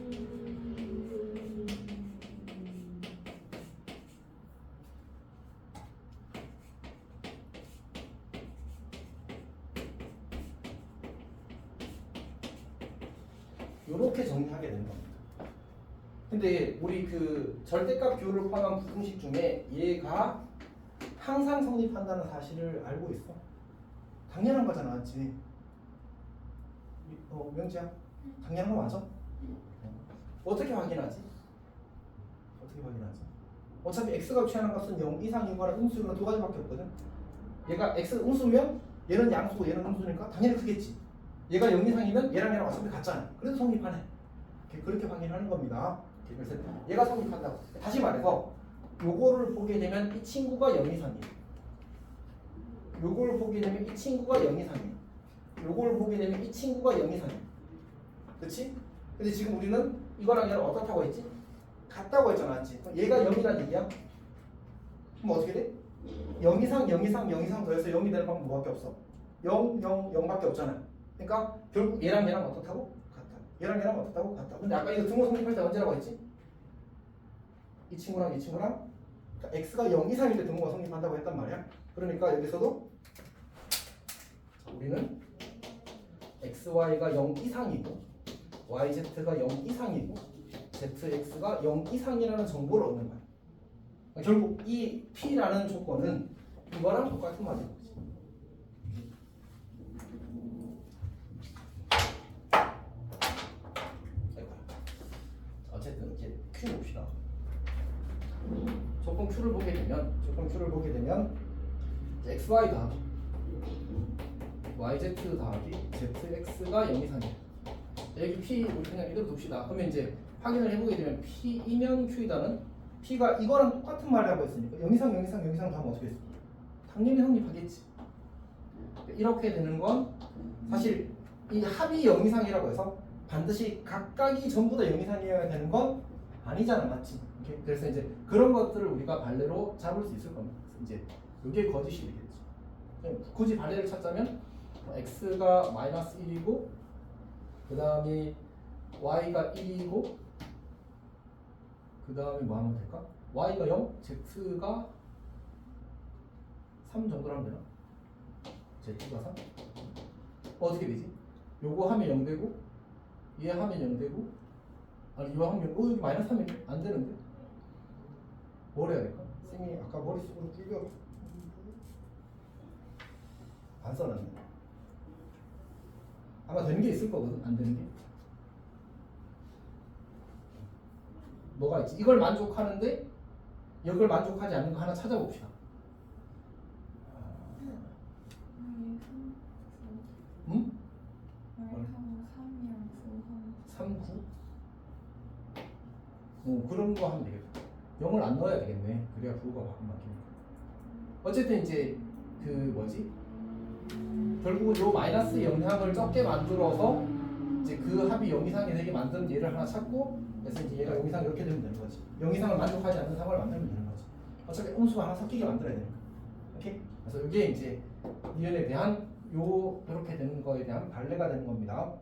이렇게 정리하게 되는 겁니다. 근데 우리 그 절대값 비율을 포함한 부등식 중에 얘가 항상 성립한다는 사실을 알고 있어? 당연한 거잖아, 맞지? 명지야? 당연한 거 맞아? 어떻게 확인하지? 어차피 x가 취하는 값은 0 이상이거나 음수거나 두 가지밖에 없거든. 얘가 x 음수면 얘는 양수고 얘는 음수니까 당연히 크겠지. 얘가 0 이상이면 얘랑 얘랑 어차피 같잖아. 그래서 성립하네. 그렇게 확인하는 겁니다. 그래서 얘가 성립한다고. 다시 말해서 요거를 보게 되면 이 친구가 0 이상이에요. 요걸 보게 되면 이 친구가 0 이상이에요. 요걸 보게 되면 이 친구가 0 이상이에요. 그렇지? 근데 지금 우리는 이거랑 얘를 어떻다고 했지? 같다고 했잖아. 맞지? 그럼 얘가 0이란 얘기야? 그럼 어떻게 돼? 0 이상, 0 이상, 0 이상 더해서 0이 되는 방법 뭐밖에 없어? 0, 0, 0밖에 없잖아. 그러니까 결국 얘랑 얘랑 어떻다고? 같다. 얘랑 얘랑 어떻다고? 같다. 근데 아까 이거 등호 성립할 때 언제라고 했지? 이 친구랑 이 친구랑 그러니까 x가 0 이상일 때 등호가 성립한다고 했단 말이야. 그러니까 여기서도 우리는 xy가 0 이상이고 yz가 0 이상이고 zx가 0 이상이라는 정보를 얻는 거야. 그러니까 결국 이 p라는 조건은 이거랑 똑같은 말인 거지. 어쨌든 이제 q 봅시다. 조건 q를 보게 되면 xy 더하기 yz 더하기 zx가 0 이상이야. 여기 p 우리 그냥 이대로 둡시다. 그러면 이제 확인을 해보게 되면 p이면 q이다는 p가 이거랑 똑같은 말이라고 했으니까 0 이상 0 이상 0 이상 하면 어떻게 했어? 당연히 성립하겠지. 이렇게 되는 건 사실 이 합이 0 이상이라고 해서 반드시 각각이 전부 다 0 이상이어야 되는 건 아니잖아, 맞지? 이렇게. 그래서 이제 그런 것들을 우리가 발레로 잡을 수 있을 겁니다. 그래서 이제 이게 거짓이 되겠지. 굳이 발레를 찾자면 x가 마이너스 1이고 그 다음에 y가 1이고 그 다음에 뭐 하면 될까? y가 0, z가 3 정도로 하면 되나? z가 3? 어떻게 되지? 요거 하면 0 되고 얘 하면 0 되고 아니 이거 하면 여기 마이너스 하면 안 되는데? 뭘 해야 될까? 쌤이 아까 머릿속으로 불겨 안 써놨네. 아마 되는 게 있을 거거든. 안 되는 게 뭐가 있지? 이걸 만족하는데 이걸 만족하지 않는 거 하나 찾아봅시다. 응? 3, 9? 그런 거 하면 되겠다. 0을 안 넣어야 되겠네. 그래야 부호가 막히니까. 어쨌든 이제 그 뭐지? 결국은 요 마이너스 영향을 적게 만들어서 이제 그 합이 0 이상이 되게 만드는 얘를 하나 찾고 그래서 이제 얘가 0 이상 이렇게 되면 되는 거지. 0 이상을 만족하지 않는 상황을 만들면 되는 거지. 어차피 음수가 하나 섞이게 만들어야 되니까. 오케이? 그래서 이게 이제 니은에 대한 이렇게 되는 거에 대한 발레가 되는 겁니다.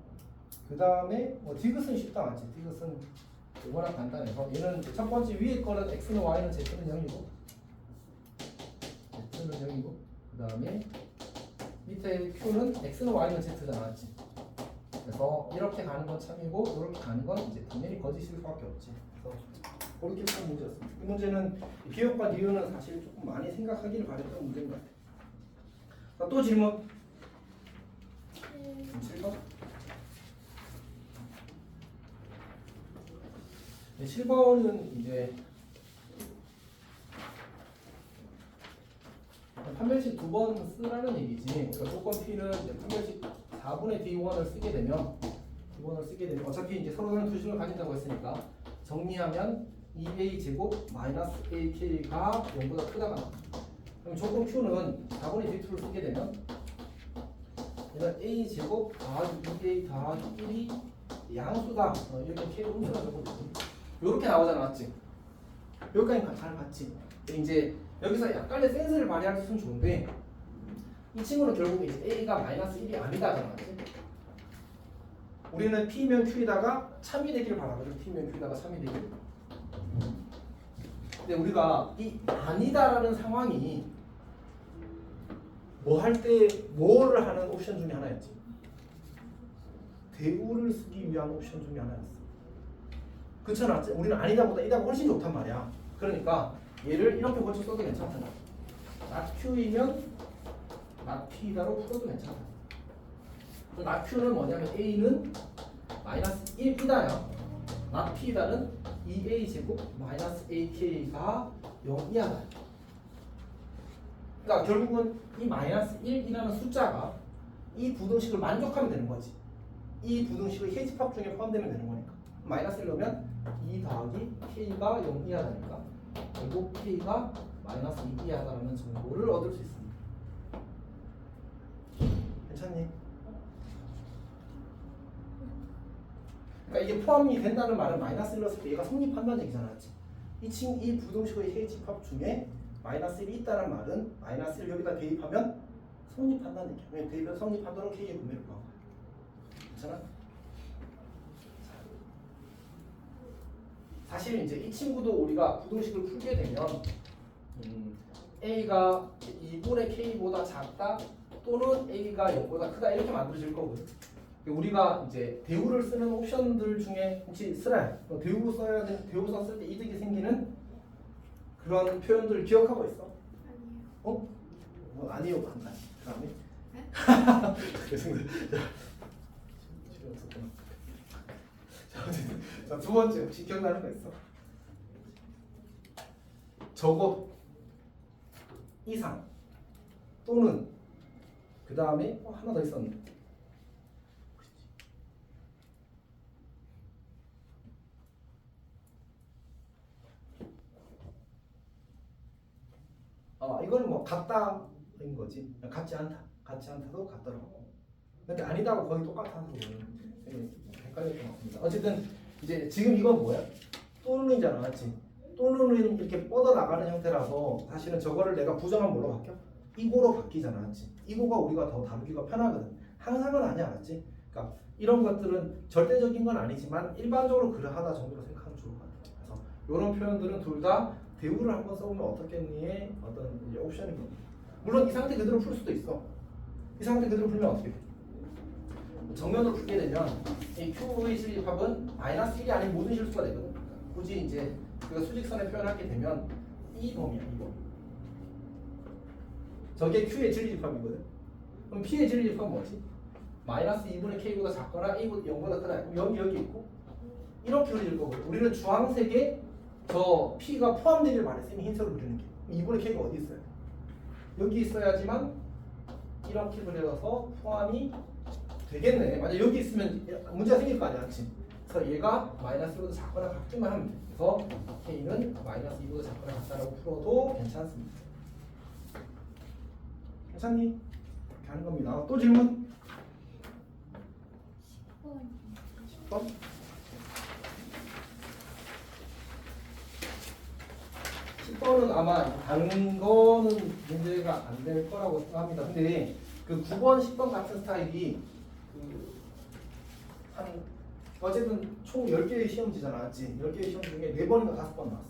그 다음에 뭐 디귿은 쉽다 맞지? 디귿은 워낙 간단해서 얘는 첫 번째 위에 거는 x는 y는 z는 0이고 z는 0이고 그 다음에 밑에 q는 x는 y는 z잖아 맞지? 그래서 이렇게 가는 건 참이고 이렇게 가는 건 이제 당연히 거짓일 수밖에 없지. 그래서 그렇게 푸는 문제였습니다. 이 문제는 기억과 니은은 사실 조금 많이 생각하기를 바랬던 문제인 것 같아요. 자, 또 질문 7번 7번은 이제 판별식 2번 쓰라는 얘기지. 그러니까 조건 P는 이제 판별식 4분의 D1을 쓰게 되면 어차피 이제 서로 다른 투식을 가진다고 했으니까 정리하면 2A 제곱 마이너스 AK가 0보다 크다가 나와. 그럼 조건 Q는 4분의 D2를 쓰게 되면 얘는 A 제곱 더하기 2A 더하기 1이 양수다. 이렇게 K 음수가 적어지고 이렇게 나오잖아, 맞지? 여기까지 잘 봤지? 이제 여기서 약간의 센스를 발휘할 수 있으면 좋은데 이 친구는 결국 이제 A가 마이너스 1이 아니다잖아, 맞지? 우리는 P면 Q에다가 참이 되기를 바라거든. P면 Q에다가 참이 되기를. 근데 우리가 이 아니다라는 상황이 뭐 할 때 뭐를 하는 옵션 중에 하나였지? 대우를 쓰기 위한 옵션 중에 하나였어. 그렇잖아. 우리는 아니다보다 이다가 훨씬 좋단 말이야. 그러니까 얘를 이렇게 고쳐 써도 괜찮잖아. not q이면 not p다로 풀어도 괜찮아. not q는 뭐냐면 a는 마이너스 1이다야. not p다는 2a 제곱 마이너스 ak가 0이야. 그러니까 결국은 이 마이너스 1이라는 숫자가 이 부등식을 만족하면 되는 거지. 이 부등식의 해집합 중에 포함되면 되는 거니까. 마이너스 1 넣으면 2 더하기 k가 0 이하다니까. 결국 k가 마이너스 2 이하다라는 정보를 얻을 수 있습니다. 괜찮니? 그러니까 이게 포함이 된다는 말은 마이너스 1 넣었을 때 얘가 성립한다는 얘기잖아. 맞지? 이 부등식의 해집합 중에 마이너스 1이 있다는 말은 마이너스 1 여기다 대입하면 성립한다는 얘기야. 왜 대입해서 성립한다는 k의 분모를 구한 거야. 괜찮아? 사실 이제 이 친구도 우리가 부등식을 풀게 되면 a가 2분의 k보다 작다 또는 a가 0보다 크다 이렇게 만들어질 거거든. 우리가 이제 대우를 쓰는 옵션들 중에 혹시 쓰라 대우 써야 되는 대우 썼을 때 이득이 생기는 그런 표현들 기억하고 있어? 아니에요. 어? 뭐 아니요 안 나지. 그다음에 자, 두 번째 혹시 기억나는 거 있어? 저것 이상 또는 그 다음에 하나 더 있었는데 이거는 뭐 같다인 거지. 같지 않다. 같지 않다도 같더라고. 근데 아니다고 거의 똑같아서 헷갈렸던 것 같습니다. 어쨌든 이제 지금 이건 뭐야? 또는이잖아, 맞지? 또는은 이렇게 뻗어 나가는 형태라서 사실은 저거를 내가 부정하면 뭘로 바뀌어? 이고로 바뀌잖아, 맞지? 이고가 우리가 더 다루기가 편하거든. 항상은 아니야, 맞지? 그러니까 이런 것들은 절대적인 건 아니지만 일반적으로 그러하다 정도로 생각하면 좋을 것 같아. 그래서 이런 표현들은 둘 다 대우를 한번 써보면 어떻겠니의 어떤 이제 옵션인 겁니다. 물론 이 상태 그대로 풀 수도 있어. 이 상태 그대로 풀면 어떻게 돼? 정면으로 풀게 되면 이 Q의 실립합은 마이너스 1이 아닌 모든 실수가 되거든. 굳이 이제 그 수직선에 표현하게 되면 이 범위야, 이 범위. 저게 Q의 진리집합이거든. 그럼 P의 진리집합은 뭐지? 마이너스 2분의 K보다 작거나 A보다 0보다 크다. 여기 있고 이렇게 그려질 거거든. 우리는 주황색에 저 P가 포함되길 바랬으면 흰색으로 그리는 게 2분의 K가 어디 있어요? 여기 있어야지만 이렇게 그려서 포함이 되겠네. 만약 여기 있으면 문제가 생길 거 아니야, 그렇지? 그래서 얘가 마이너스 2보다 작거나 같기만 하면 돼. 그래서 K는 마이너스 2보다 작거나 같다라고 풀어도 괜찮습니다. 괜찮니? 이렇게 하는 겁니다. 또 질문? 10번. 10번? 10번은 아마 다른 거는 문제가 안 될 거라고 생각합니다. 근데 그 9번, 10번 같은 스타일이 한 어쨌든 총 10개의 시험지잖아, 맞지? 10개의 시험 중에 4번인가 5번 나왔어.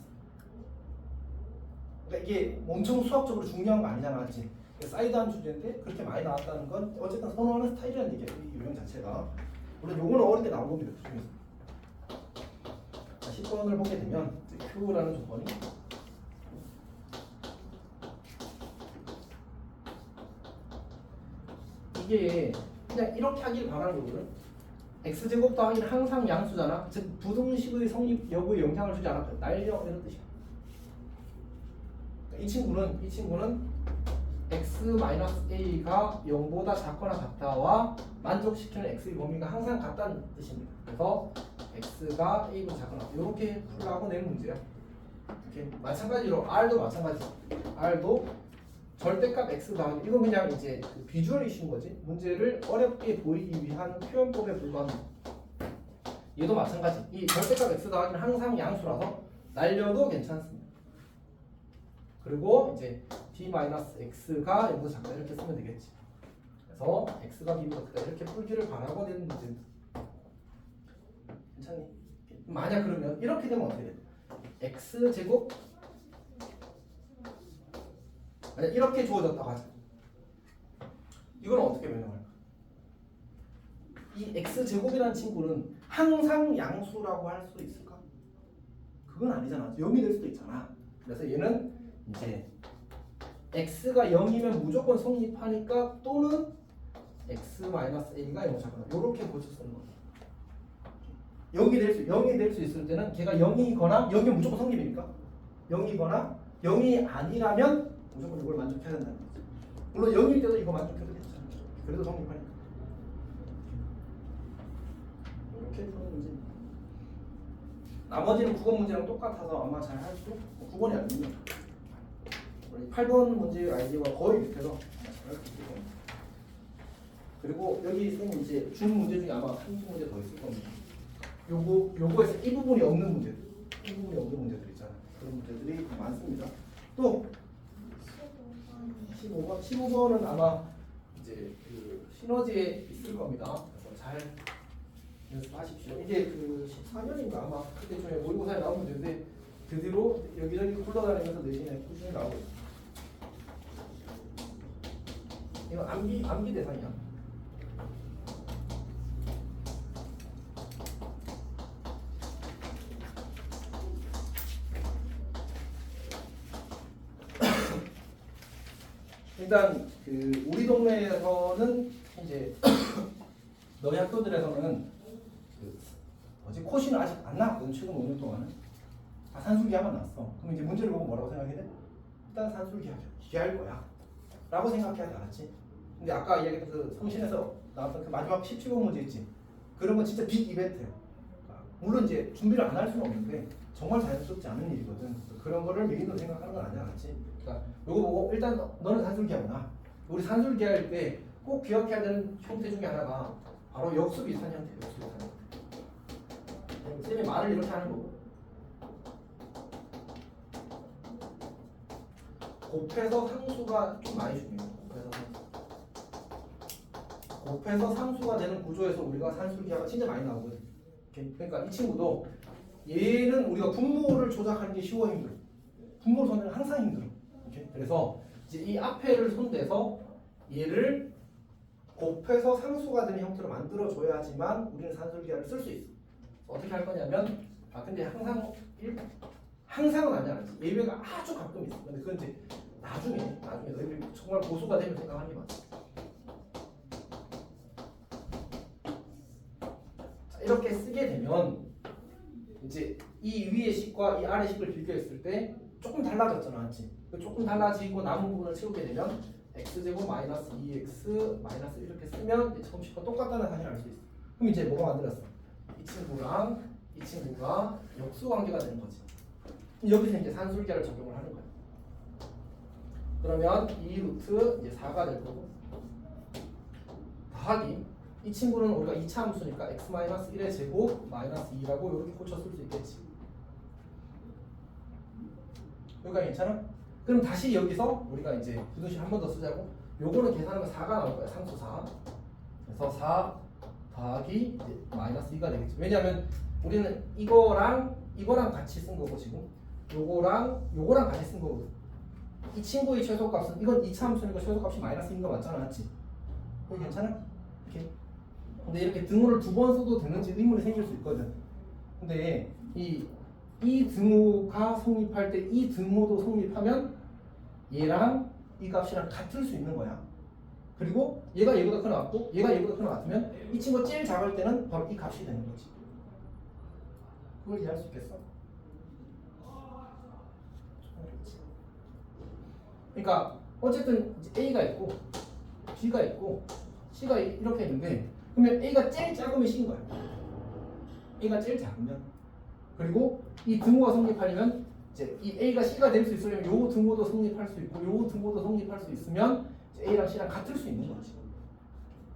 그러니까 이게 엄청 수학적으로 중요한 거 아니잖아, 맞지? 사이드한 주제인데 그렇게 많이 나왔다는 건 어쨌든 선호하는 스타일이라는 얘기야, 이 유형 자체가. 물론 요거는 어릴 때 나온 겁니다, 그 중에서. 10번을 보게 되면 Q라는 조건이 이게 그냥 이렇게 하길 바라는 거거든. x제곱 더하기는 항상 양수잖아. 즉 부등식의 성립 여부에 영향을 주지 않아. 날려 이런 뜻이야. 이 친구는 x-a가 0보다 작거나 같다와 만족시키는 x의 범위가 항상 같다는 뜻입니다. 그래서 x가 a보다 작거나 이렇게 풀라고 낸 문제야. 이렇게 마찬가지로 r도 마찬가지. r도 절대값 x 더하기 이건 그냥 이제 그 비주얼 이슈인 거지. 문제를 어렵게 보이기 위한 표현법에 불과합니다. 얘도 마찬가지. 이 절대값 x 더하기는 항상 양수라서 날려도 괜찮습니다. 그리고 이제 d-x가 0보다 작다 이렇게 쓰면 되겠지. 그래서 x가 b보다 크다 이렇게 풀기를 바라고 되는 문제입니다. 괜찮니? 만약 그러면 이렇게 되면 어떻게 돼? x제곱 만약 이렇게 주어졌다고 하자. 이건 어떻게 변형할까? 이 x제곱이라는 친구는 항상 양수라고 할 수 있을까? 그건 아니잖아. 0이 될 수도 있잖아. 그래서 얘는 이제 x가 0이면 무조건 성립하니까 또는 x-a가 0을 잡거나 이렇게 고쳐 쓰는 거야. 0이 될 수 있을 때는 걔가 0이거나 0이면 무조건 성립이니까 0이거나 0이 아니라면 무조건 이걸 만족해야 된다는 거지. 물론 0일 때도 이거 만족해도 괜찮아. 그래도 성립하니까. 이렇게 푸는 문제입니다. 나머지는 9번 문제랑 똑같아서 아마 잘 할 수, 9번이 아니면 8번 문제의 아이디어가 거의 비슷해서 잘할 수 있을 겁니다. 그리고 여기 쌤이 이제 준 문제 중에 아마 한두 문제 더 있을 겁니다. 요거에서 이 부분이 없는 문제들, 이 부분이 없는 문제들 있잖아요. 그런 문제들이 많습니다. 또 15번은 아마 이제 그 시너지에 있을 겁니다. 그래서 잘 연습하십시오. 이게 그 14년인가 아마 그때쯤에 모의고사에 나온 문제인데 그 뒤로 여기저기 굴러다니면서 내신에 꾸준히 나오고 있어요. 이건 암기 대상이야. 일단 그 우리 동네에서는 이제 너희 학교들에서는 그 뭐지 코시는 아직 안 나왔거든. 최근 5년 동안은 다 산술기하만 나왔어. 그럼 이제 문제를 보고 뭐라고 생각해야 돼? 일단 산술기하자. 기할 거야 라고 생각해야 돼. 알았지? 근데 아까 이야기했던 그 성신에서 나왔던 그 마지막 17번 문제 있지? 그런 건 진짜 빅 이벤트예요. 물론 이제 준비를 안 할 수는 없는데 정말 자연스럽지 않은 일이거든. 그런 거를 메인으로 생각하는 건 아니야. 알았지? 그러니까 요거 보고 일단 너는 산술기하구나. 우리 산술기할 때 꼭 기억해야 되는 형태 중에 하나가 바로 역수 비슷한 형태. 역수 비슷한 형태. 쌤이 말을 이렇게 하는 거고 곱해서 상수가 좀 많이 중요해요. 곱해서 상수가 되는 구조에서 우리가 산술기하가 진짜 많이 나오거든. 그러니까 이 친구도 얘는 우리가 분모를 조작하는 게 쉬워 힘들어. 분모를 손대는 항상 힘들어. 오케이? 그래서 이제 이 앞에를 손대서 얘를 곱해서 상수가 되는 형태로 만들어줘야지만 우리는 산술기하를 쓸 수 있어. 어떻게 할 거냐면 근데 항상은 아니야. 예외가 아주 가끔 있어. 근데 그건 이제 나중에 너희들이 정말 고수가 되면 생각하는 게 맞아. 자, 이렇게 쓰게 되면 이제 이 위의 식과 이 아래 식을 비교했을 때 조금 달라졌잖아, 맞지? 조금 달라지고 남은 부분을 채우게 되면 x제곱 마이너스 2x 마이너스 이렇게 쓰면 처음 식과 똑같다는 사실을 알 수 있어. 그럼 이제 뭐가 만들었어? 이 친구랑 이 친구가 역수 관계가 되는 거지. 여기서 이제 산술기하를 적용을 하는 거야. 그러면 2 루트 이제 4가 될 거고 더하기 이 친구는 우리가 2차 함수니까 x 마이너스 1의 제곱 마이너스 2라고 이렇게 고쳐 쓸 수 있겠지. 여기가 괜찮아? 그럼 다시 여기서 우리가 이제 부등식 한 번 더 쓰자고. 요거는 계산하면 4가 나올 거야. 상수 4. 그래서 4 더하기 이제 마이너스 2가 되겠지. 왜냐하면 우리는 이거랑 같이 쓴 거고 지금 요거랑 같이 쓴 거거든. 이 친구의 최소값은 이건 2차 함수니까 최소값이 마이너스 2인 거 맞잖아, 맞지? 그거 괜찮아? 이렇게. 근데 이렇게 등호를 두 번 써도 되는지 의문이 생길 수 있거든. 근데 이 등호가 성립할 때 이 등호도 성립하면 얘랑 이 값이랑 같을 수 있는 거야. 그리고 얘가 얘보다 큰 거 같고 얘가 얘보다 큰 거 같으면 이 친구가 제일 작을 때는 바로 이 값이 되는 거지. 그걸 이해할 수 있겠어? 그러니까 어쨌든 A가 있고 B가 있고 C가 이렇게 있는데 그러면 A가 제일 작으면 C인 거야. A가 제일 작으면. 그리고 이 등호가 성립하려면 이제 이 A가 C가 될 수 있으려면 요 등호도 성립할 수 있고 요 등호도 성립할 수 있으면 이제 A랑 C랑 같을 수 있는 거지.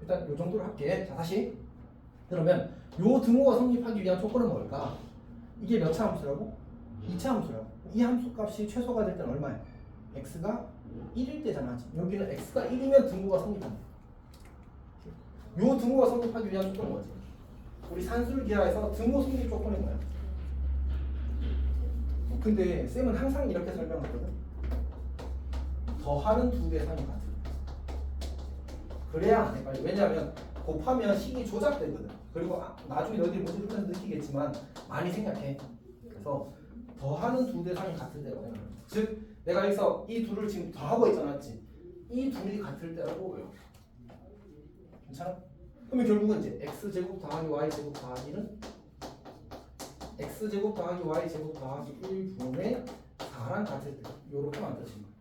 일단 요 정도로 할게. 자, 다시. 그러면 요 등호가 성립하기 위한 조건은 뭘까? 이게 몇 차 함수라고? 2차 함수라고. 이 함수 값이 최소가 될 때는 얼마야? x가 1일 때잖아. 여기는 x가 1이면 등호가 성립한다. 요 등호가 성립하기 위한 조건은 뭐지? 우리 산술기하에서 등호 성립 조건이 뭐야? 근데 쌤은 항상 이렇게 설명하거든. 더하는 두 대상이 같은. 그래야 안 헷갈려. 왜냐하면 곱하면 식이 조작되거든. 그리고 나중에 너희들이 문제 풀면서 느끼겠지만 많이 생각해. 그래서 더하는 두 대상이 같을 때라고 생각해. 즉 내가 여기서 이 둘을 지금 더하고 있잖아, 맞지? 이 둘이 같을 때라고 외워. 괜찮아? 그러면 결국은 이제 x제곱 더하기 y제곱 더하기는 x제곱 더하기 y제곱 더하기 1분의 4랑 같을 때 요렇게 만들어진 거야.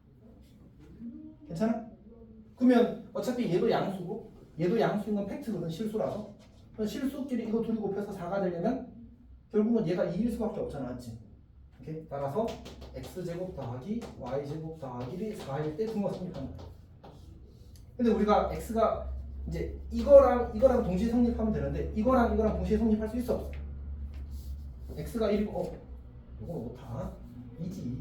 괜찮아? 그러면 어차피 얘도 양수고 얘도 양수인 건 팩트거든 실수라서. 그럼 실수끼리 이거 둘이 곱해서 4가 되려면 결국은 얘가 2일 수밖에 없잖아, 맞지? 오케이? 따라서 x제곱 더하기 y제곱 더하기 1이 4일 때 등호 성립하는 거야. 근데 우리가 x가 이제 이거랑 동시에 성립하면 되는데 이거랑 동시에 성립할 수 있어 없어? x가 1이고 이거 못하 2지.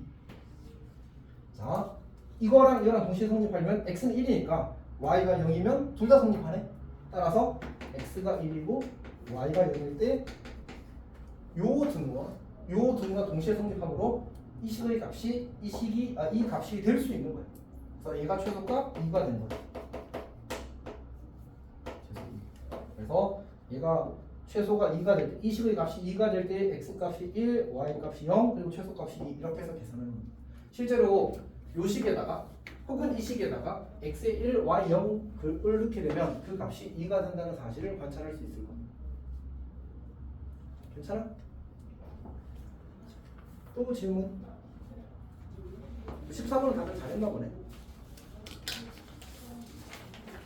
자 이거랑 동시에 성립하려면 x는 1이니까 y가 0이면 둘 다 성립하네. 따라서 x가 1이고 y가 0일 때 요 등호가 동시에 성립하므로 이 식의 값이 이 값이 될 수 있는 거예요. 그래서 얘가 최소값 2가 되는 거죠. 그래서 얘가 최소가 2가 될 때, 이 식의 값이 2가 될 때 x 값이 1, y 값이 0, 그리고 최소 값이 2 이렇게 해서 계산하는 겁니다. 실제로 요 식에다가 혹은 이 식에다가 x에 1, y 0을 넣게 되면 그 값이 2가 된다는 사실을 관찰할 수 있을 겁니다. 괜찮아? 또 질문? 14번은 다들 잘했나 보네.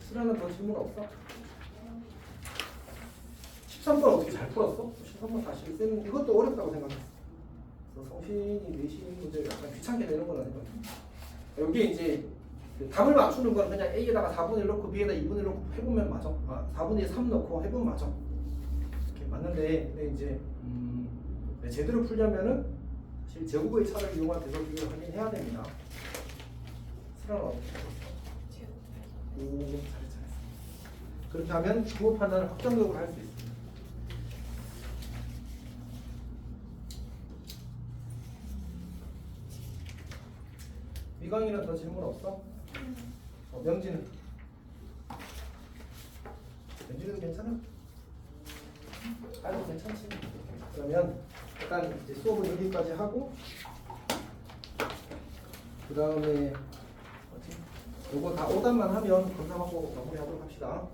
수라는 더 질문 없어? 13번 어떻게 잘 풀었어? 13번 사실 쌤 이것도 어렵다고 생각했어. 그래서 성신이 내신 문제를 약간 귀찮게 내는 건 아닌 것 같아. 여기 이제 그 답을 맞추는 건 그냥 A에다가 4분의 1 넣고 B에다 2분의 1 넣고 해보면 맞아. 4분의 3 넣고 해보면 맞아. 이렇게 맞는데 근데 이제 제대로 풀려면은 사실 제곱의 차를 이용한 대서 비교를 하긴 해야 됩니다. 수라는 어떻게 풀었어? 오, 잘했어. 그렇게 하면 부호 판단을 확정적으로 할 수 있습니다. 미강이는 더 질문 없어? 명진은? 명진이도 괜찮아? 아주 괜찮지. 그러면 일단 이제 수업은 여기까지 하고 그 다음에 뭐지? 요거 다 오답만 하면 검사하고 마무리하도록 합시다.